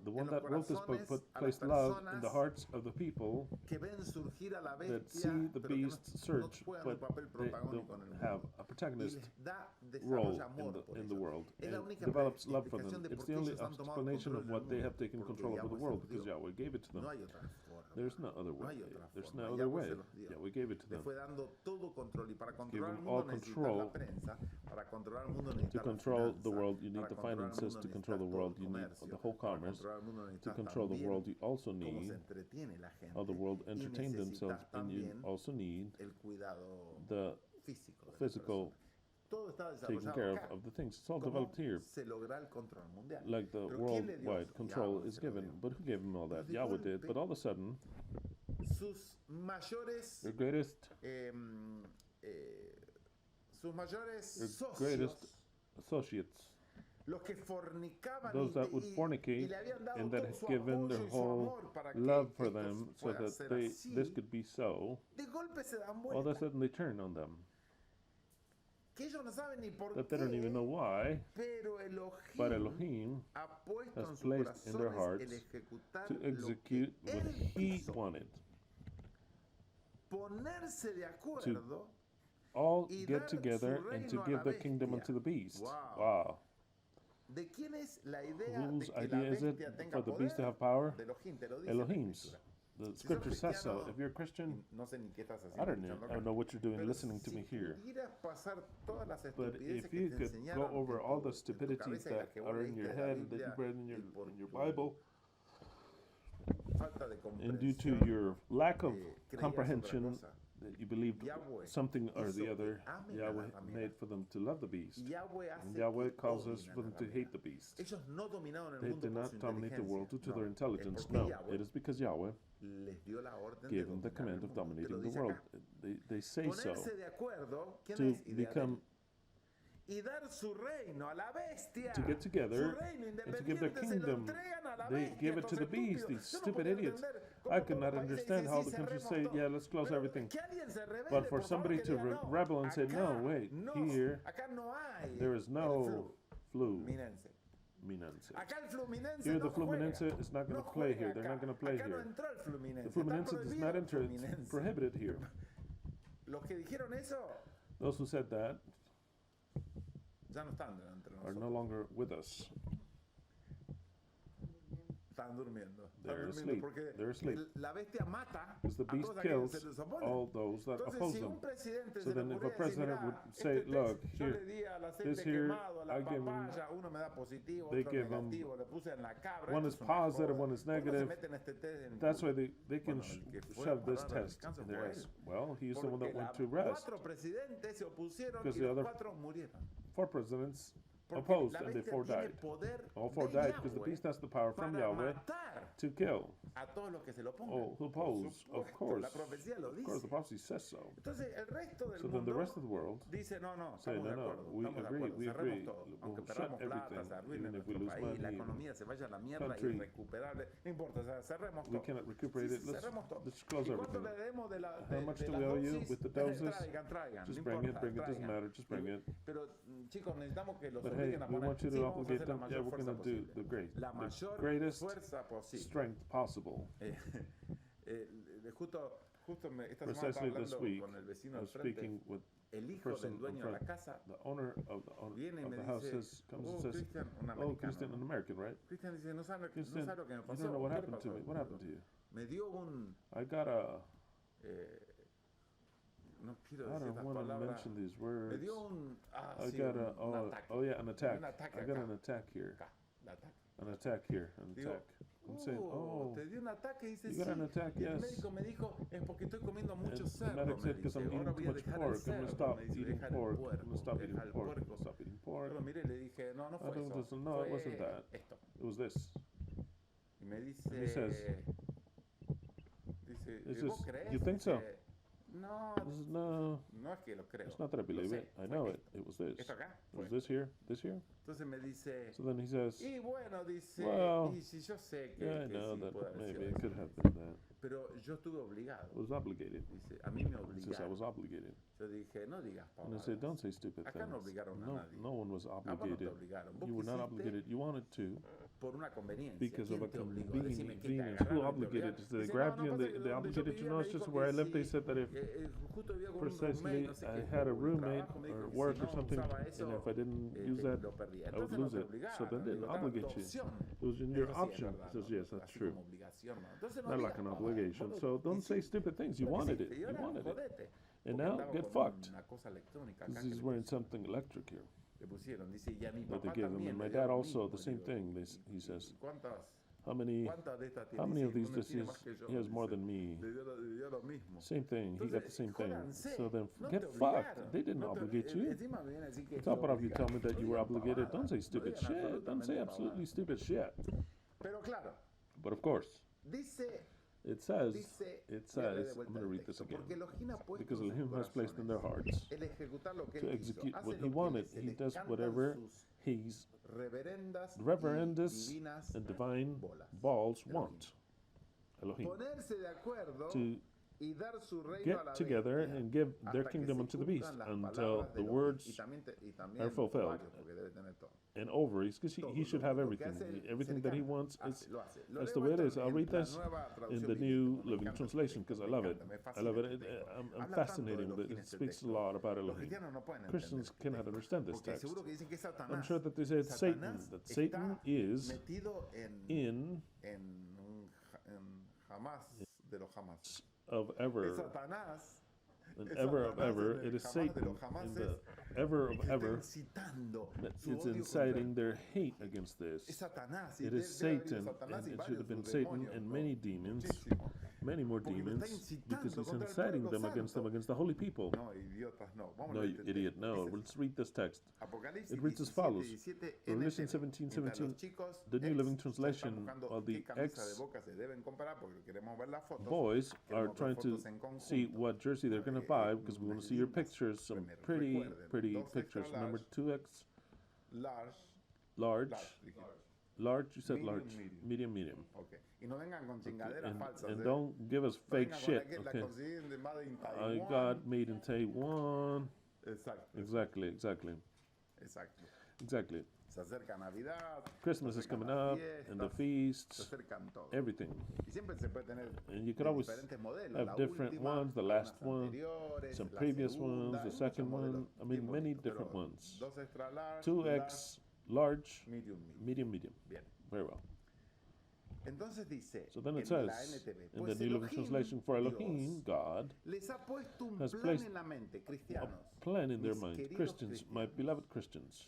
one that wrote this book placed love in the hearts of the people that see the beast surge, but they don't have a protagonist role in the world, and develops love for them. It's the only explanation of what they have taken control over the world, because Yahweh gave it to them. There's no other way. There's no other way. Yahweh gave it to them. Give them all control. To control the world, you need the finances. To control the world, you need the whole commerce. To control the world, you also need how the world entertain themselves, and you also need the physical taking care of the things. It's all developed here. Like the worldwide control is given. But who gave them all that? Yahweh did. But all of a sudden, their greatest associates, those that would fornicate and that had given their whole love for them so that this could be so, all of a sudden they turn on them. That they don't even know why, but Elohim has placed in their hearts to execute what he wanted. To all get together and to give the kingdom unto the beast. Wow. Whose idea is it for the beast to have power? Elohim's. The scripture says so. If you're a Christian, I don't know what you're doing listening to me here. But if you could go over all the stupidities that are in your head, that you read in your Bible, and due to your lack of comprehension, that you believed something or the other, Yahweh made for them to love the beast. And Yahweh calls us for them to hate the beast. They did not dominate the world due to their intelligence. No, it is because Yahweh gave them the command of dominating the world. They say so. To become, to get together and to give their kingdom, they give it to the beast, these stupid idiots. I could not understand how the countries say, yeah, let's close everything. But for somebody to rebel and say, no, wait, here, there is no fluminense. Here, the fluminense is not going to play here. They're not going to play here. The fluminense does not enter. It's prohibited here. Those who said that are no longer with us. They're asleep. They're asleep. Because the beast kills all those that oppose them. So then if a president would say, look, here, I give them, they give them, one is positive, one is negative. That's why they can shove this test in their ass. Well, he's the one that went to rest. Because the other 4 presidents opposed, and they four died. All four died because the beast has the power from Yahweh to kill. Oh, who oppose? Of course. Of course, the prophecy says so. So then the rest of the world say, no, we agree. We'll shut everything, even if we lose money. Country, we cannot recuperate it. Let's close everything. How much do we owe you with the doses? Just bring it, doesn't matter, just bring it. But hey, we want you to obligate them. Yeah, we're going to do the greatest strength possible. Precisely this week, I was speaking with the person in front. The owner of the house comes and says, "Oh, Christian, an American, right? Christian, you don't know what happened to me. What happened to you? I got a... I don't want to mention these words. I got an attack. I got an attack here. An attack here. An attack. I'm saying, you got an attack, yes. And the medic said, because I'm eating too much pork, I'm going to stop eating pork. I'm going to stop eating pork. Stop eating pork. No, it wasn't that. It was this. And he says, you think so? No, it's not that I believe it. I know it. It was this. It was this here. This here. So then he says, well, yeah, I know that maybe it could have been that. I was obligated. He says, I was obligated. And I said, don't say stupid things. No one was obligated. You were not obligated. You wanted to. Because of a convenience. Who obligated? They grabbed you and they obligated you. No, it's just where I lived. They said that if precisely I had a roommate or work or something, and if I didn't use that, I would lose it. So they didn't obligate you. It was in your option. He says, yes, that's true. Not like an obligation. So don't say stupid things. You wanted it. You wanted it. And now get fucked. Because he's wearing something electric here. That they gave him. And my dad also, the same thing. He says, how many of these diseases? He has more than me. Same thing. He got the same thing. So then get fucked. They didn't obligate you. On top of you tell me that you were obligated. Don't say stupid shit. Don't say absolutely stupid shit. But of course, it says, I'm going to read this again, because Elohim has placed in their hearts to execute what he wanted. He does whatever his reverendous and divine balls want. Elohim. To get together and give their kingdom unto the beast until the words are fulfilled. And ovaries, because he should have everything. Everything that he wants, that's the way it is. I'll read this in the New Living Translation because I love it. I love it. I'm fascinated with it. It speaks a lot about Elohim. Christians cannot understand this text. I'm sure that they say it's Satan, that Satan is in of ever. And ever of ever, it is Satan in the ever of ever that is inciting their hate against this. It is Satan, and it should have been Satan and many demons, many more demons, because he's inciting them, against the holy people. No, you idiot, no. Let's read this text. It reads as follows. Revelation 17:17, the New Living Translation of the ex-boys are trying to see what jersey they're going to buy, because we want to see your pictures, some pretty pictures. Remember 2X? Large, you said large. Medium. Okay. And don't give us fake shit, okay? I got made in Taiwan. Exactly. Christmas is coming up, and the feasts, everything. And you could always have different ones, the last one, some previous ones, the second one, many different ones. 2X, large, medium. Very well. So then it says, in the New Living Translation, for Elohim, God, has placed a plan in their mind. Christians, my beloved Christians,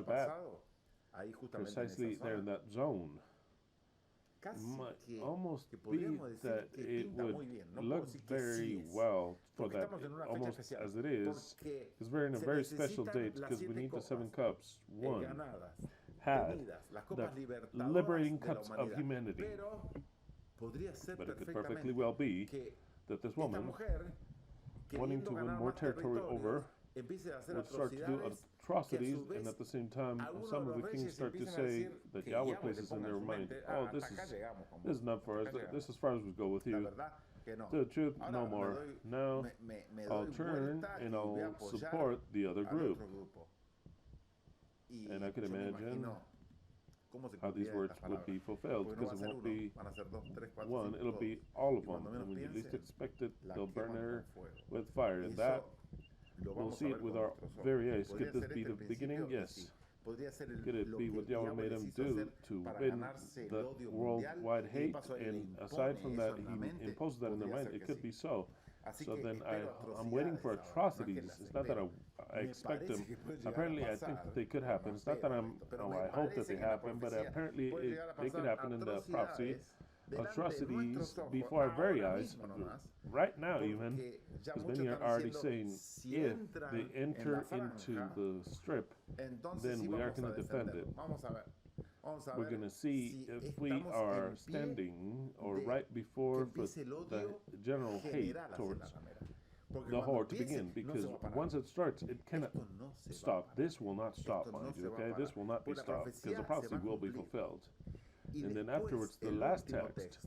Shabbat, precisely there in that zone. Might almost be that it would look very well for that, almost as it is, because we're in a very special date, because we need the 7 cups. One had the liberating cups of humanity. But it could perfectly well be that this woman, wanting to win more territory over, would start to do atrocities, and at the same time, some of the kings start to say that Yahweh places in their mind, oh, this is enough for us, this is as far as we go with you. The truth, no more. Now, I'll turn and I'll support the other group. And I can imagine how these words would be fulfilled, because it won't be one, it'll be all of them. And when you least expect it, they'll burn her with fire. And that, we'll see it with our very eyes. Could this be the beginning? Yes. Could it be what Yahweh made him do to win the worldwide hate? And aside from that, he imposed that in their mind. It could be so. So then I'm waiting for atrocities. It's not that I expect them. Apparently, I think that they could happen. It's not that I hope that they happen, but apparently they could happen in the prophecy. Atrocities before our very eyes, right now even, because many are already saying, if they enter into the strip, then we are going to defend it. We're going to see if we are standing or right before for the general hate towards the whore to begin, because once it starts, it cannot stop. This will not stop, mind you, okay? This will not be stopped, because the prophecy will be fulfilled. And then afterwards, the last text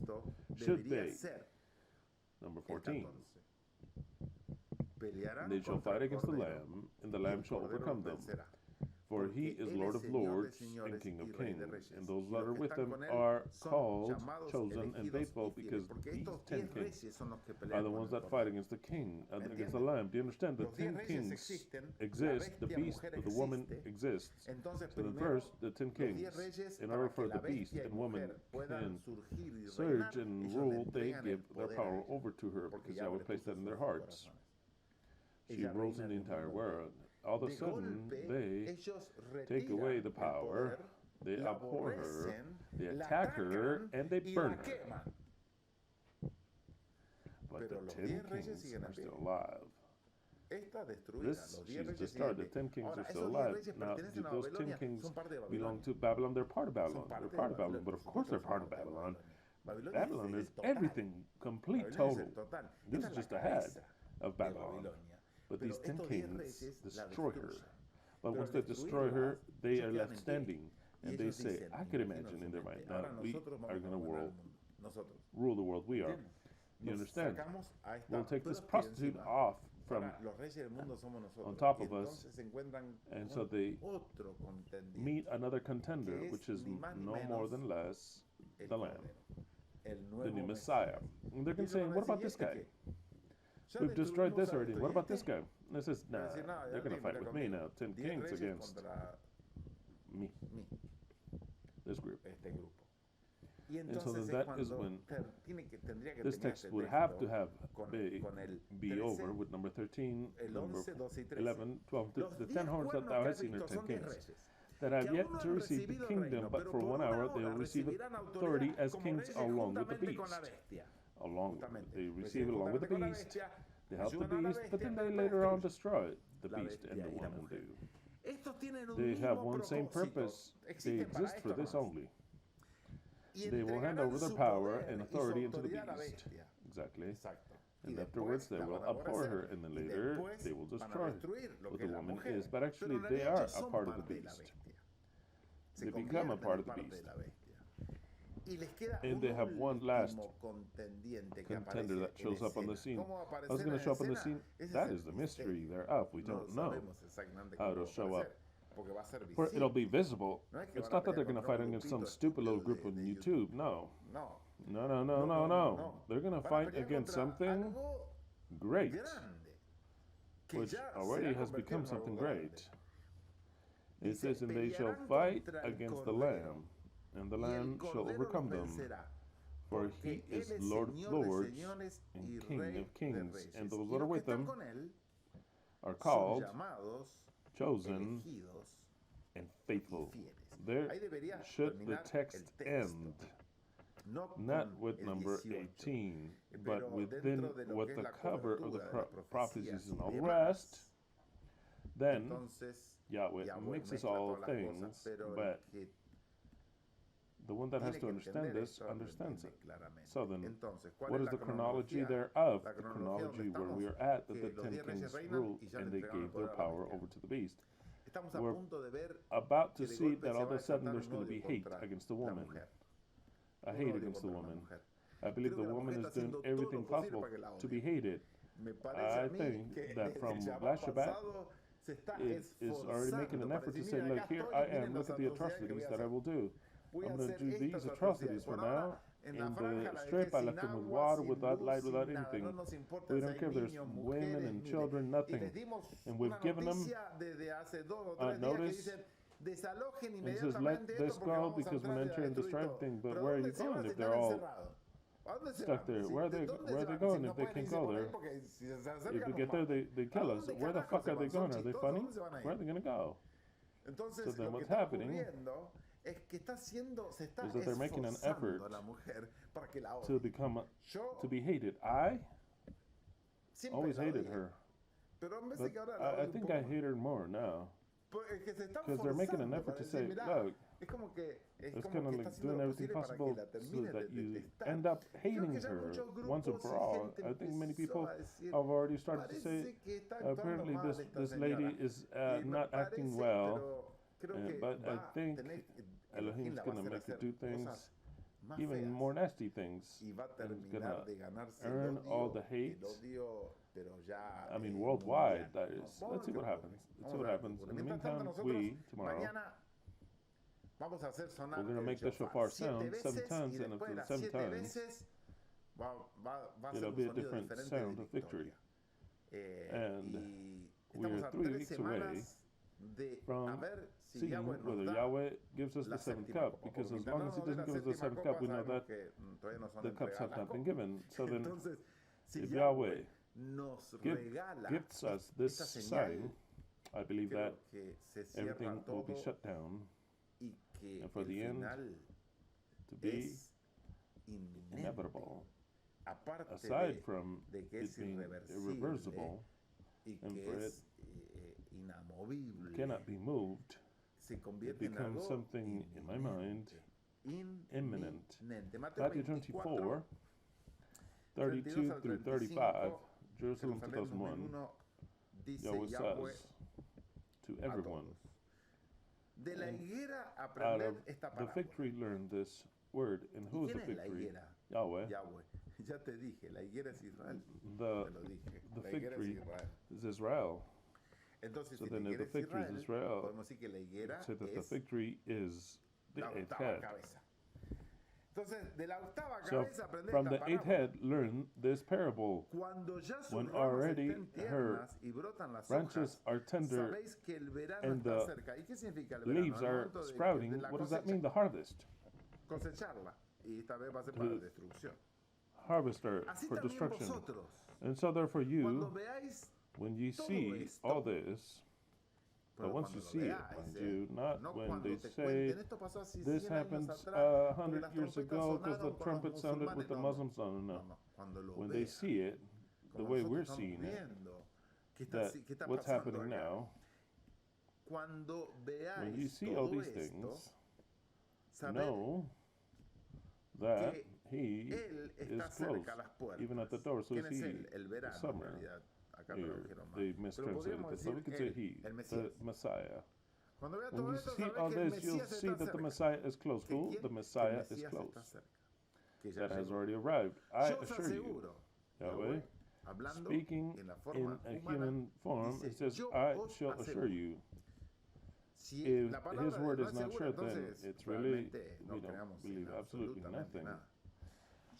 should be number 14. They shall fight against the Lamb, and the Lamb shall overcome them. For he is Lord of lords and King of kings, and those that are with him are called, chosen, and faithful, because these 10 kings are the ones that fight against the king, against the Lamb. Do you understand? The 10 kings exist, the beast, the woman exists. So then first, the 10 kings, in order for the beast and woman can surge and rule, they give their power over to her, because Yahweh placed that in their hearts. She rules in the entire world. All of a sudden, they take away the power, they abhor her, they attack her, and they burn her. But the 10 kings are still alive. She's destroyed. The 10 kings are still alive. Now, do those 10 kings belong to Babylon? They're part of Babylon. They're part of Babylon, but of course they're part of Babylon. Babylon is everything, complete, total. This is just a head of Babylon. But these 10 kings destroy her. But once they destroy her, they are left standing. And they say, I could imagine in their mind, now we are going to rule the world. We are. You understand? We'll take this prostitute off from on top of us. And so they meet another contender, which is no more than less the Lamb, the new Messiah. And they're going to say, what about this guy? We've destroyed this already. What about this guy? And it says, nah, they're going to fight with me now. 10 kings against me. This group. And so then that is when this text would have to be over with number 13, number 11, 12, the 10 horns that thou hast seen are 10 kings that have yet to receive the kingdom, but for 1 hour they will receive authority as kings along with the beast. They receive it along with the beast, they help the beast, but then they later on destroy the beast and the woman do. They have one same purpose, they exist for this only. They will hand over their power and authority into the beast. Exactly. And afterwards they will abhor her, and then later they will destroy what the woman is. But actually they are a part of the beast. They become a part of the beast. And they have one last contender that shows up on the scene. How's it going to show up on the scene? That is the mystery thereof. We don't know how it'll show up. For it'll be visible. It's not that they're going to fight against some stupid little group on YouTube. No. No. They're going to fight against something great, which already has become something great. It says, and they shall fight against the Lamb, and the Lamb shall overcome them. For he is Lord of lords and King of kings, and those that are with him are called, chosen, and faithful. There should the text end, not with number 18, but within what the cover of the prophecies and all the rest. Then Yahweh mixes all things, but the one that has to understand this understands it. So then, what is the chronology thereof? The chronology where we are at, that the 10 kings ruled and they gave their power over to the beast. we're about to see that all of a sudden there's going to be hate against the woman. A hate against the woman. I believe the woman is doing everything possible to be hated. I think that from last Shabbat, it is already making an effort to say, look, here I am, look at the atrocities that I will do. I'm going to do these atrocities for now. In the strip, I left them with water, without light, without anything. We don't care if there's women and children, nothing. And we've given them notice. And it says, let this go because we're going to enter and destroy everything. But where are you going if they're all stuck there? Where are they going if they can't go there? If we get there, they kill us. Where the fuck are they going? Are they funny? Where are they going to go? So then what's happening is that they're making an effort to be hated. I always hated her. But I think I hate her more now. Because they're making an effort to say, look, it's kind of like doing everything possible so that you end up hating her once and for all. I think many people have already started to say, apparently this lady is not acting well, but I think Elohim's going to make her do things, even more nasty things, and it's going to earn all the hate. I mean, worldwide, that is. Let's see what happens. Let's see what happens. In the meantime, tomorrow, we're going to make the shofar sound 7 times, and after the 7 times, it'll be a different sound of victory. And we're 3 weeks away from seeing whether Yahweh gives us the 7th cup, because as long as He doesn't give us the 7th cup, we know that the cups have not been given. So then, if Yahweh gifts us this sign, I believe that everything will be shut down, and for the end to be inevitable, aside from it being irreversible, and for it cannot be moved, it becomes something, in my mind, imminent. Matthew 24, 32 through 35, Jerusalem 2001, Yahweh says to everyone, out of the victory learn this word. And who is the victory? Yahweh. The victory is Israel. So then if the victory is Israel, say that the victory is the 8th head. So from the 8th head, learn this parable. When already her branches are tender and the leaves are sprouting, what does that mean? The harvest. Harvester for destruction. And so therefore you, when you see all this, but once you see it, mind you, not when they say this happened 100 years ago because the trumpet sounded with the Muslims. No. When they see it, the way we're seeing it, that what's happening now, when you see all these things, know that He is close, even at the door. So is He, the summer. Here, they mistranslated it, so we could say He, the Messiah. When you see all this, you'll see that the Messiah is close. Who? The Messiah is close. That has already arrived. I assure you, Yahweh, speaking in a human form, it says, I shall assure you. If His word is not sure, then it's really, we don't believe absolutely nothing.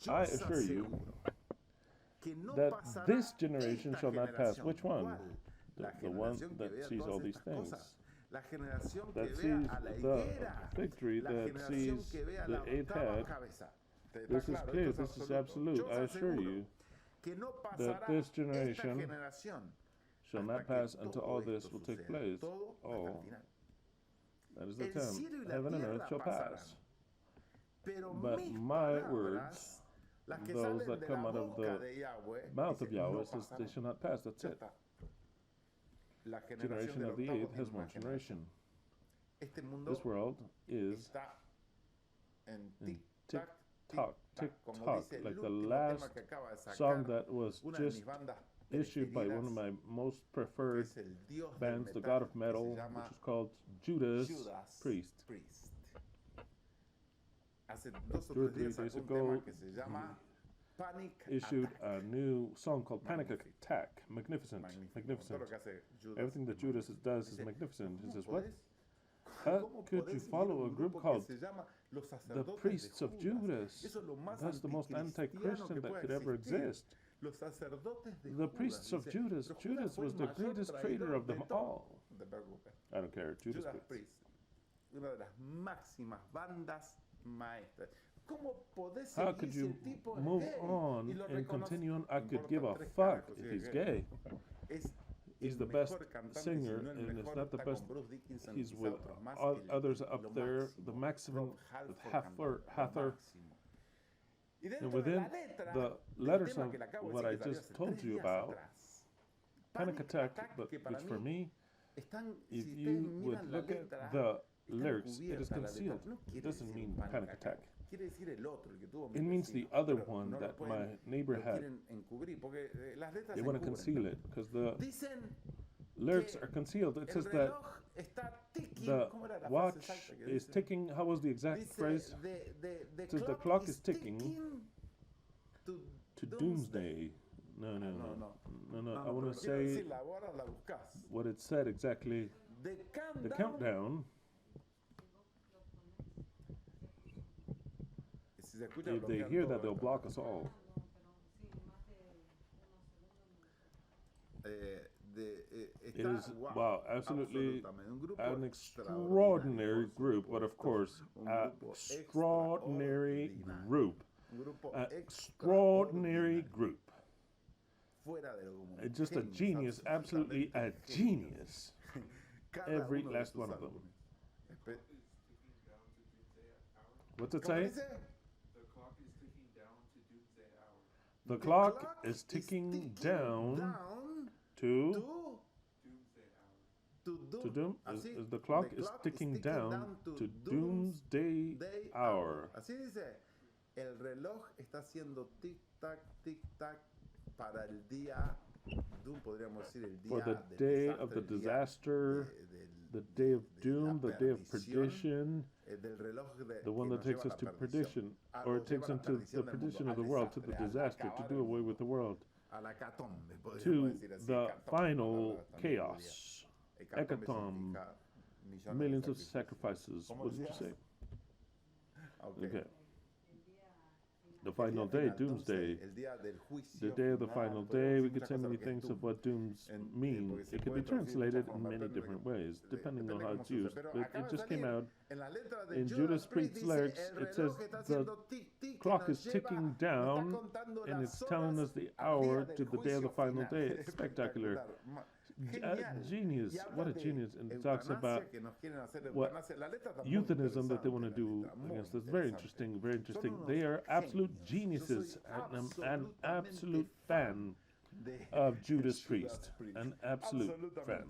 I assure you that this generation shall not pass. Which one? The one that sees all these things. That sees the victory, that sees the 8th head. This is clear, this is absolute. I assure you that this generation shall not pass until all this will take place. Oh, that is the time. Heaven and earth shall pass. But my words, those that come out of the mouth of Yahweh, says they shall not pass. That's it. Generation of the 8th has one generation. This world is in tick-tock, like the last song that was just issued by one of my most preferred bands, the God of Metal, which is called Judas Priest. 2 or 3 days ago, issued a new song called Panic Attack. Magnificent. Everything that Judas does is magnificent. He says, what? How could you follow a group called the Priests of Judas? That's the most anti-Christian that could ever exist. The Priests of Judas. Judas was the greatest traitor of them all. I don't care. Judas Priest. How could you move on and continue on? I could give a fuck if he's gay. He's the best singer, and it's not the best. He's with others up there, the maximum with Hather. And within the letters of what I just told you about, Panic Attack, but which for me, if you would look at the lyrics, it is concealed. It doesn't mean Panic Attack. It means the other one that my neighbor had. They want to conceal it because the lyrics are concealed. It says that the watch is ticking. How was the exact phrase? It says the clock is ticking to doomsday. No. I want to say what it said exactly. The countdown. If they hear that, they'll block us all. It is, wow, absolutely an extraordinary group, but of course, extraordinary group. Extraordinary group. Just a genius, absolutely a genius. Every last one of them. What's it say? The clock is ticking down to doom. Is the clock is ticking down to doomsday hour. Así dice. El reloj está haciendo tic tac para el día doom, podríamos decir el día for the day of the disaster, the day of doom, the day of perdition, the one that takes us to perdition, or it takes us to the perdition of the world, to the disaster, to do away with the world, to the final chaos, hecatomb, millions of sacrifices. What did you say? Okay. The final day, doomsday. The day of the final day, we could say many things of what dooms mean. It could be translated in many different ways, depending on how it's used. But it just came out in Judas Priest's lyrics. It says the clock is ticking down, and it's telling us the hour to the day of the final day. It's spectacular. Genius, what a genius. And it talks about what euthanism that they want to do against us. Very interesting, very interesting. They are absolute geniuses. I'm an absolute fan of Judas Priest, an absolute fan.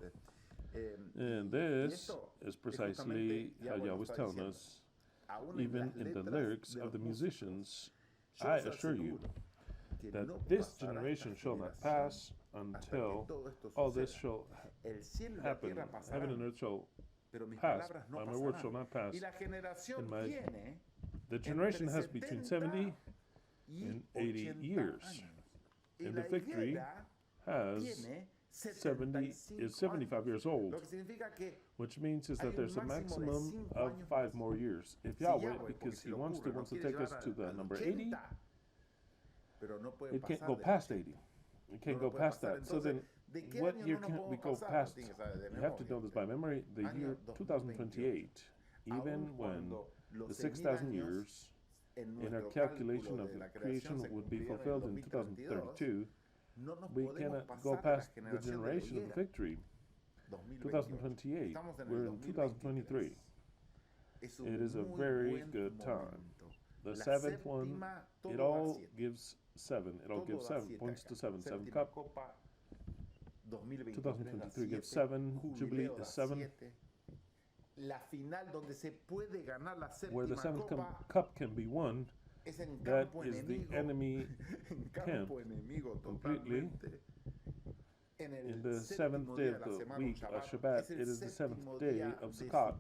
And this is precisely how Yahweh is telling us, even in the lyrics of the musicians. I assure you that this generation shall not pass until all this shall happen. Heaven and earth shall pass, but my word shall not pass. The generation has between 70 and 80 years, and the victory is 75 years old, which means is that there's a maximum of 5 more years. If Yahweh, because he wants to take us to the number 80, it can't go past 80. It can't go past that. So then, what year can't we go past? You have to know this by memory. The year 2028, even when the 6,000 years in our calculation of the creation would be fulfilled in 2032, we cannot go past the generation of victory. 2028, we're in 2023. It is a very good time. The seventh one, it all gives 7. It all gives 7, points to 7. 7 cup. 2023 gives 7. Jubilee is 7. Where the 7th cup can be won, that is the enemy camp completely. In the seventh day of the week of Shabbat, it is the seventh day of Sukkot,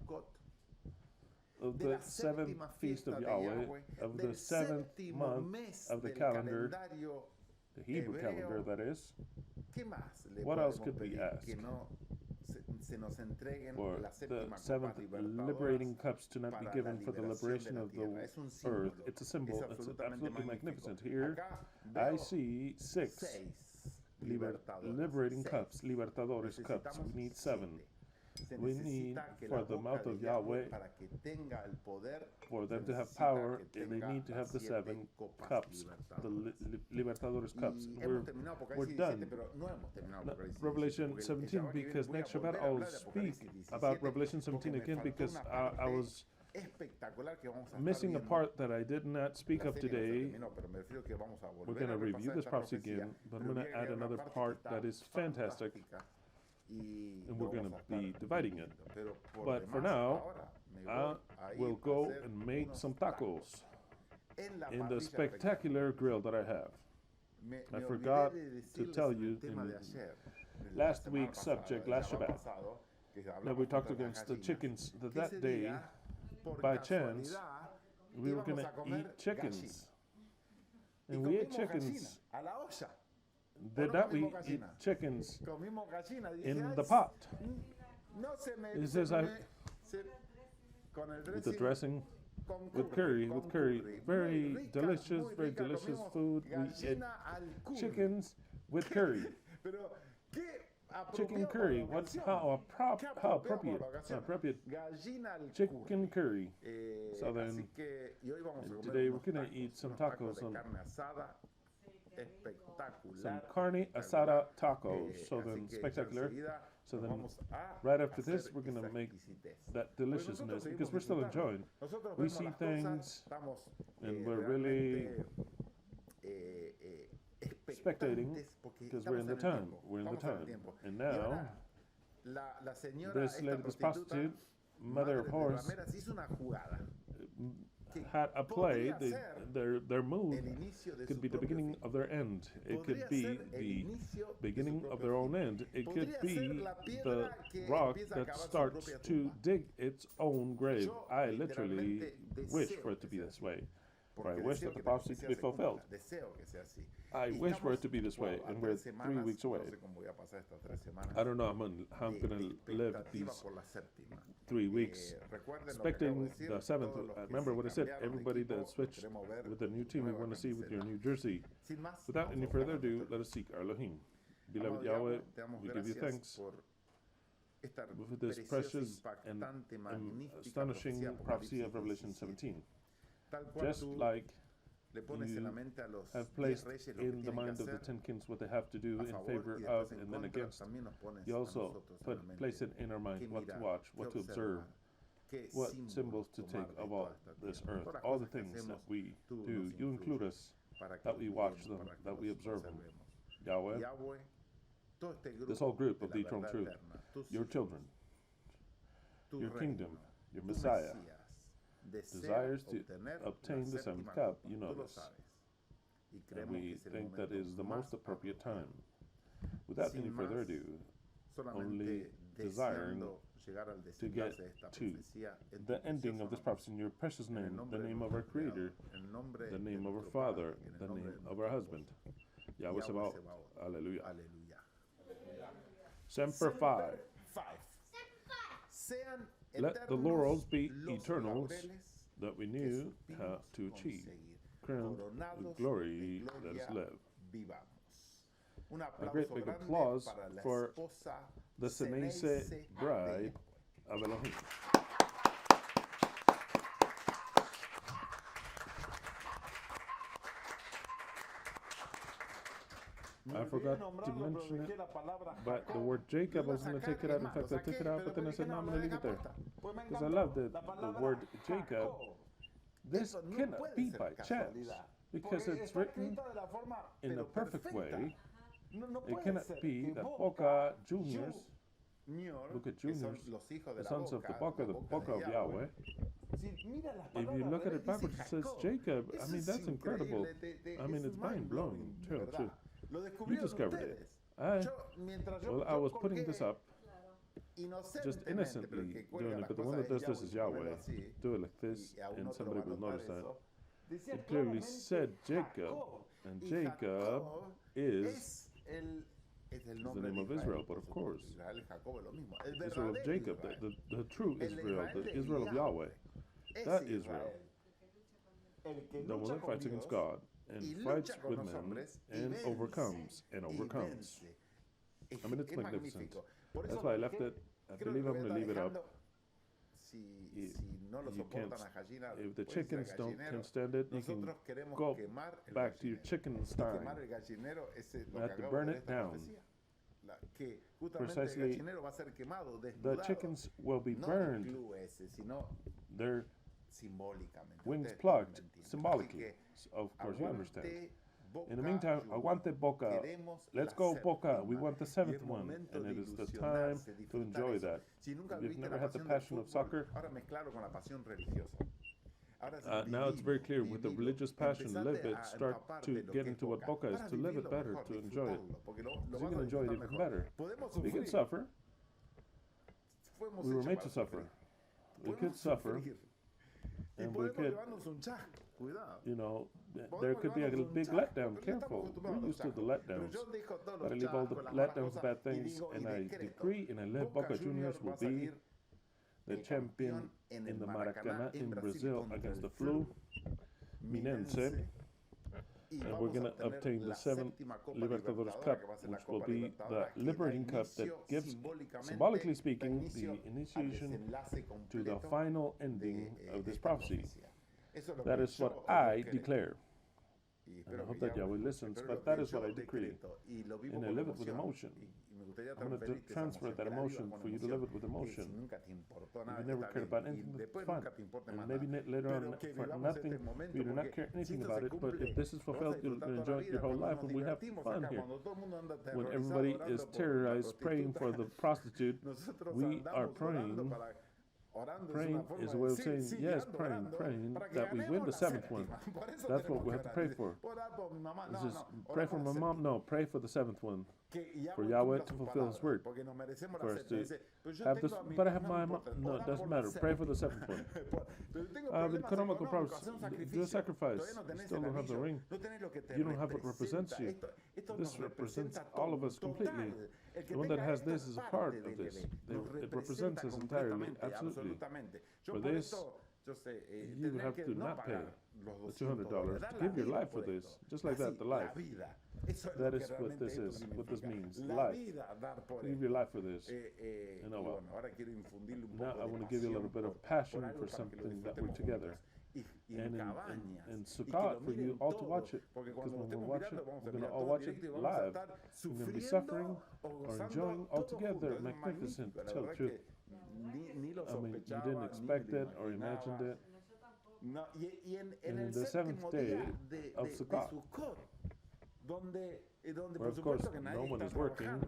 of the seventh feast of Yahweh, of the seventh month of the calendar, the Hebrew calendar, that is. What else could we ask? For the seventh liberating cups to not be given for the liberation of the earth. It's a symbol. It's absolutely magnificent. Here, I see 6 liberating cups, libertadores cups. We need 7. We need, for the mouth of Yahweh, for them to have power, they need to have the 7 cups, the libertadores cups. We're done. Revelation 17, because next Shabbat I'll speak about Revelation 17 again, because I was missing a part that I did not speak of today. We're going to review this prophecy again, but I'm going to add another part that is fantastic. And we're going to be dividing it. But for now, I will go and make some tacos in the spectacular grill that I have. I forgot to tell you in last week's subject, last Shabbat, that we talked against the chickens, that day, by chance, we were going to eat chickens. And we ate chickens. Did not we eat chickens in the pot? It says with the dressing, with curry, very delicious food. We ate chickens with curry. Chicken curry. How appropriate? Chicken curry. So then, today we're gonna eat some tacos on. Some carne asada tacos, so then spectacular. So then, right after this, we're going to make that deliciousness, because we're still enjoying. We see things, and we're really spectating, because we're in the time. And now, this lady, this prostitute, mother of horse, had a play. Their move could be the beginning of their end. It could be the beginning of their own end. It could be the rock that starts to dig its own grave. I literally wish for it to be this way. Or I wish that the prophecy could be fulfilled. I wish for it to be this way, and we're 3 weeks away. I don't know how I'm going to live these 3 weeks. Expecting the 7th. Remember what I said, everybody that switched with the new team, we want to see with your new jersey. Without any further ado, let us seek our Elohim. Beloved Yahweh, we give you thanks for this precious and astonishing prophecy of Revelation 17. Just like you have placed in the mind of the 10 kings what they have to do in favor of and then against, you also place it in our mind what to watch, what to observe, what symbols to take of all this earth, all the things that we do. You include us, that we watch them, that we observe them. Yahweh, this whole group of the eternal truth, your children, your kingdom, your Messiah, desires to obtain the 7th cup, you know this. And we think that is the most appropriate time. Without any further ado, only desiring to get to the ending of this prophecy in your precious name, the name of our Creator, the name of our Father, the name of our husband. Yahweh Sabaoth. Alleluia. Semper Fi. Let the laurels be eternals that we knew how to achieve. Crowned with glory, let us live. A great big applause for the Senese bride of Elohim. I forgot to mention it, but the word Jacob, I was going to take it out. In fact, I took it out, but then I said, no, I'm going to leave it there. Because I love the word Jacob. This cannot be by chance, because it's written in a perfect way. It cannot be that Boca Juniors, look at Juniors, the sons of the Boca of Yahweh. If you look at it backwards, it says Jacob. I mean, that's incredible. I mean, it's mind-blowing, to tell the truth. You discovered it. I was putting this up just innocently doing it, but the one that does this is Yahweh. Do it like this, and somebody will notice that. It clearly said Jacob, and Jacob is the name of Israel, but of course, Israel of Jacob, the true Israel, the Israel of Yahweh, that Israel, the one that fights against God, and fights with men, and overcomes, I mean, it's magnificent. That's why I left it. I believe I'm going to leave it up. You can't, if the chickens can stand it, you can go back to your chicken stein. You have to burn it down. Precisely, the chickens will be burned, their wings plucked, symbolically. Of course, you understand. In the meantime, aguante Boca. Let's go Boca. We want the seventh one, and it is the time to enjoy that. If you've never had the passion of soccer, now it's very clear with the religious passion, live it, start to get into what Boca is, to live it better, to enjoy it. Because you can enjoy it even better. We can suffer. We were made to suffer. We could suffer, and we could, you know, there could be a big letdown. Careful. We're used to the letdowns. But I leave all the letdowns, bad things, and I decree and I live Boca Juniors will be the champion in the Maracanã in Brazil against the Fluminense. And we're going to obtain the 7th Libertadores Cup, which will be the liberating cup that gives, symbolically speaking, the initiation to the final ending of this prophecy. That is what I declare. And I hope that Yahweh listens, but that is what I decree. And I live it with emotion. I'm going to transfer that emotion for you to live it with emotion. If you never cared about anything, that's fine. And maybe later on, for nothing, you do not care anything about it, but if this is fulfilled, you'll enjoy it your whole life, and we have fun here. When everybody is terrorized, praying for the prostitute, we are praying. Praying is a way of saying, yes, praying that we win the 7th one. That's what we have to pray for. Is this pray for my mom? No, pray for the 7th one. For Yahweh to fulfill His word. For us to have this, but I have my mom. No, it doesn't matter. Pray for the 7th one. The economical problems, do a sacrifice. You still don't have the ring. You don't have what represents you. This represents all of us completely. The one that has this is a part of this. It represents us entirely, absolutely. For this, you would have to not pay the $200 to give your life for this. Just like that, the life. That is what this is, what this means, life. Give your life for this. And oh well. Now I want to give you a little bit of passion for something that we're together. And in Sukkot, for you all to watch it. Because when we watch it, we're going to all watch it live. We're going to be suffering or enjoying all together. Magnificent, to tell the truth. I mean, you didn't expect it or imagined it. And in the 7th day of Sukkot, where of course no one is working,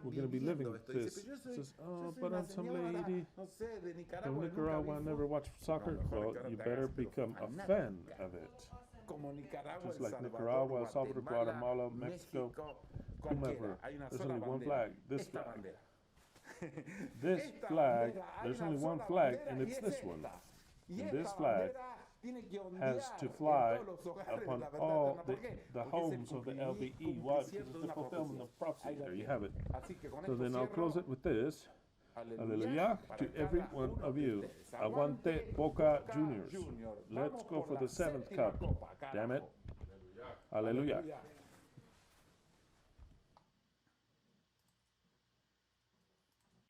we're going to be living this. Says, oh, but I'm some lady from Nicaragua, I never watched soccer. Well, you better become a fan of it. Just like Nicaragua, El Salvador, Guatemala, Mexico, whomever. There's only one flag, this flag. This flag, there's only one flag, and it's this one. And this flag has to fly upon all the homes of the LBE. Why? Because it's the fulfillment of prophecy. There you have it. So then I'll close it with this. Hallelujah to every one of you. Aguante Boca Juniors. Let's go for the 7th cup. Damn it. Hallelujah.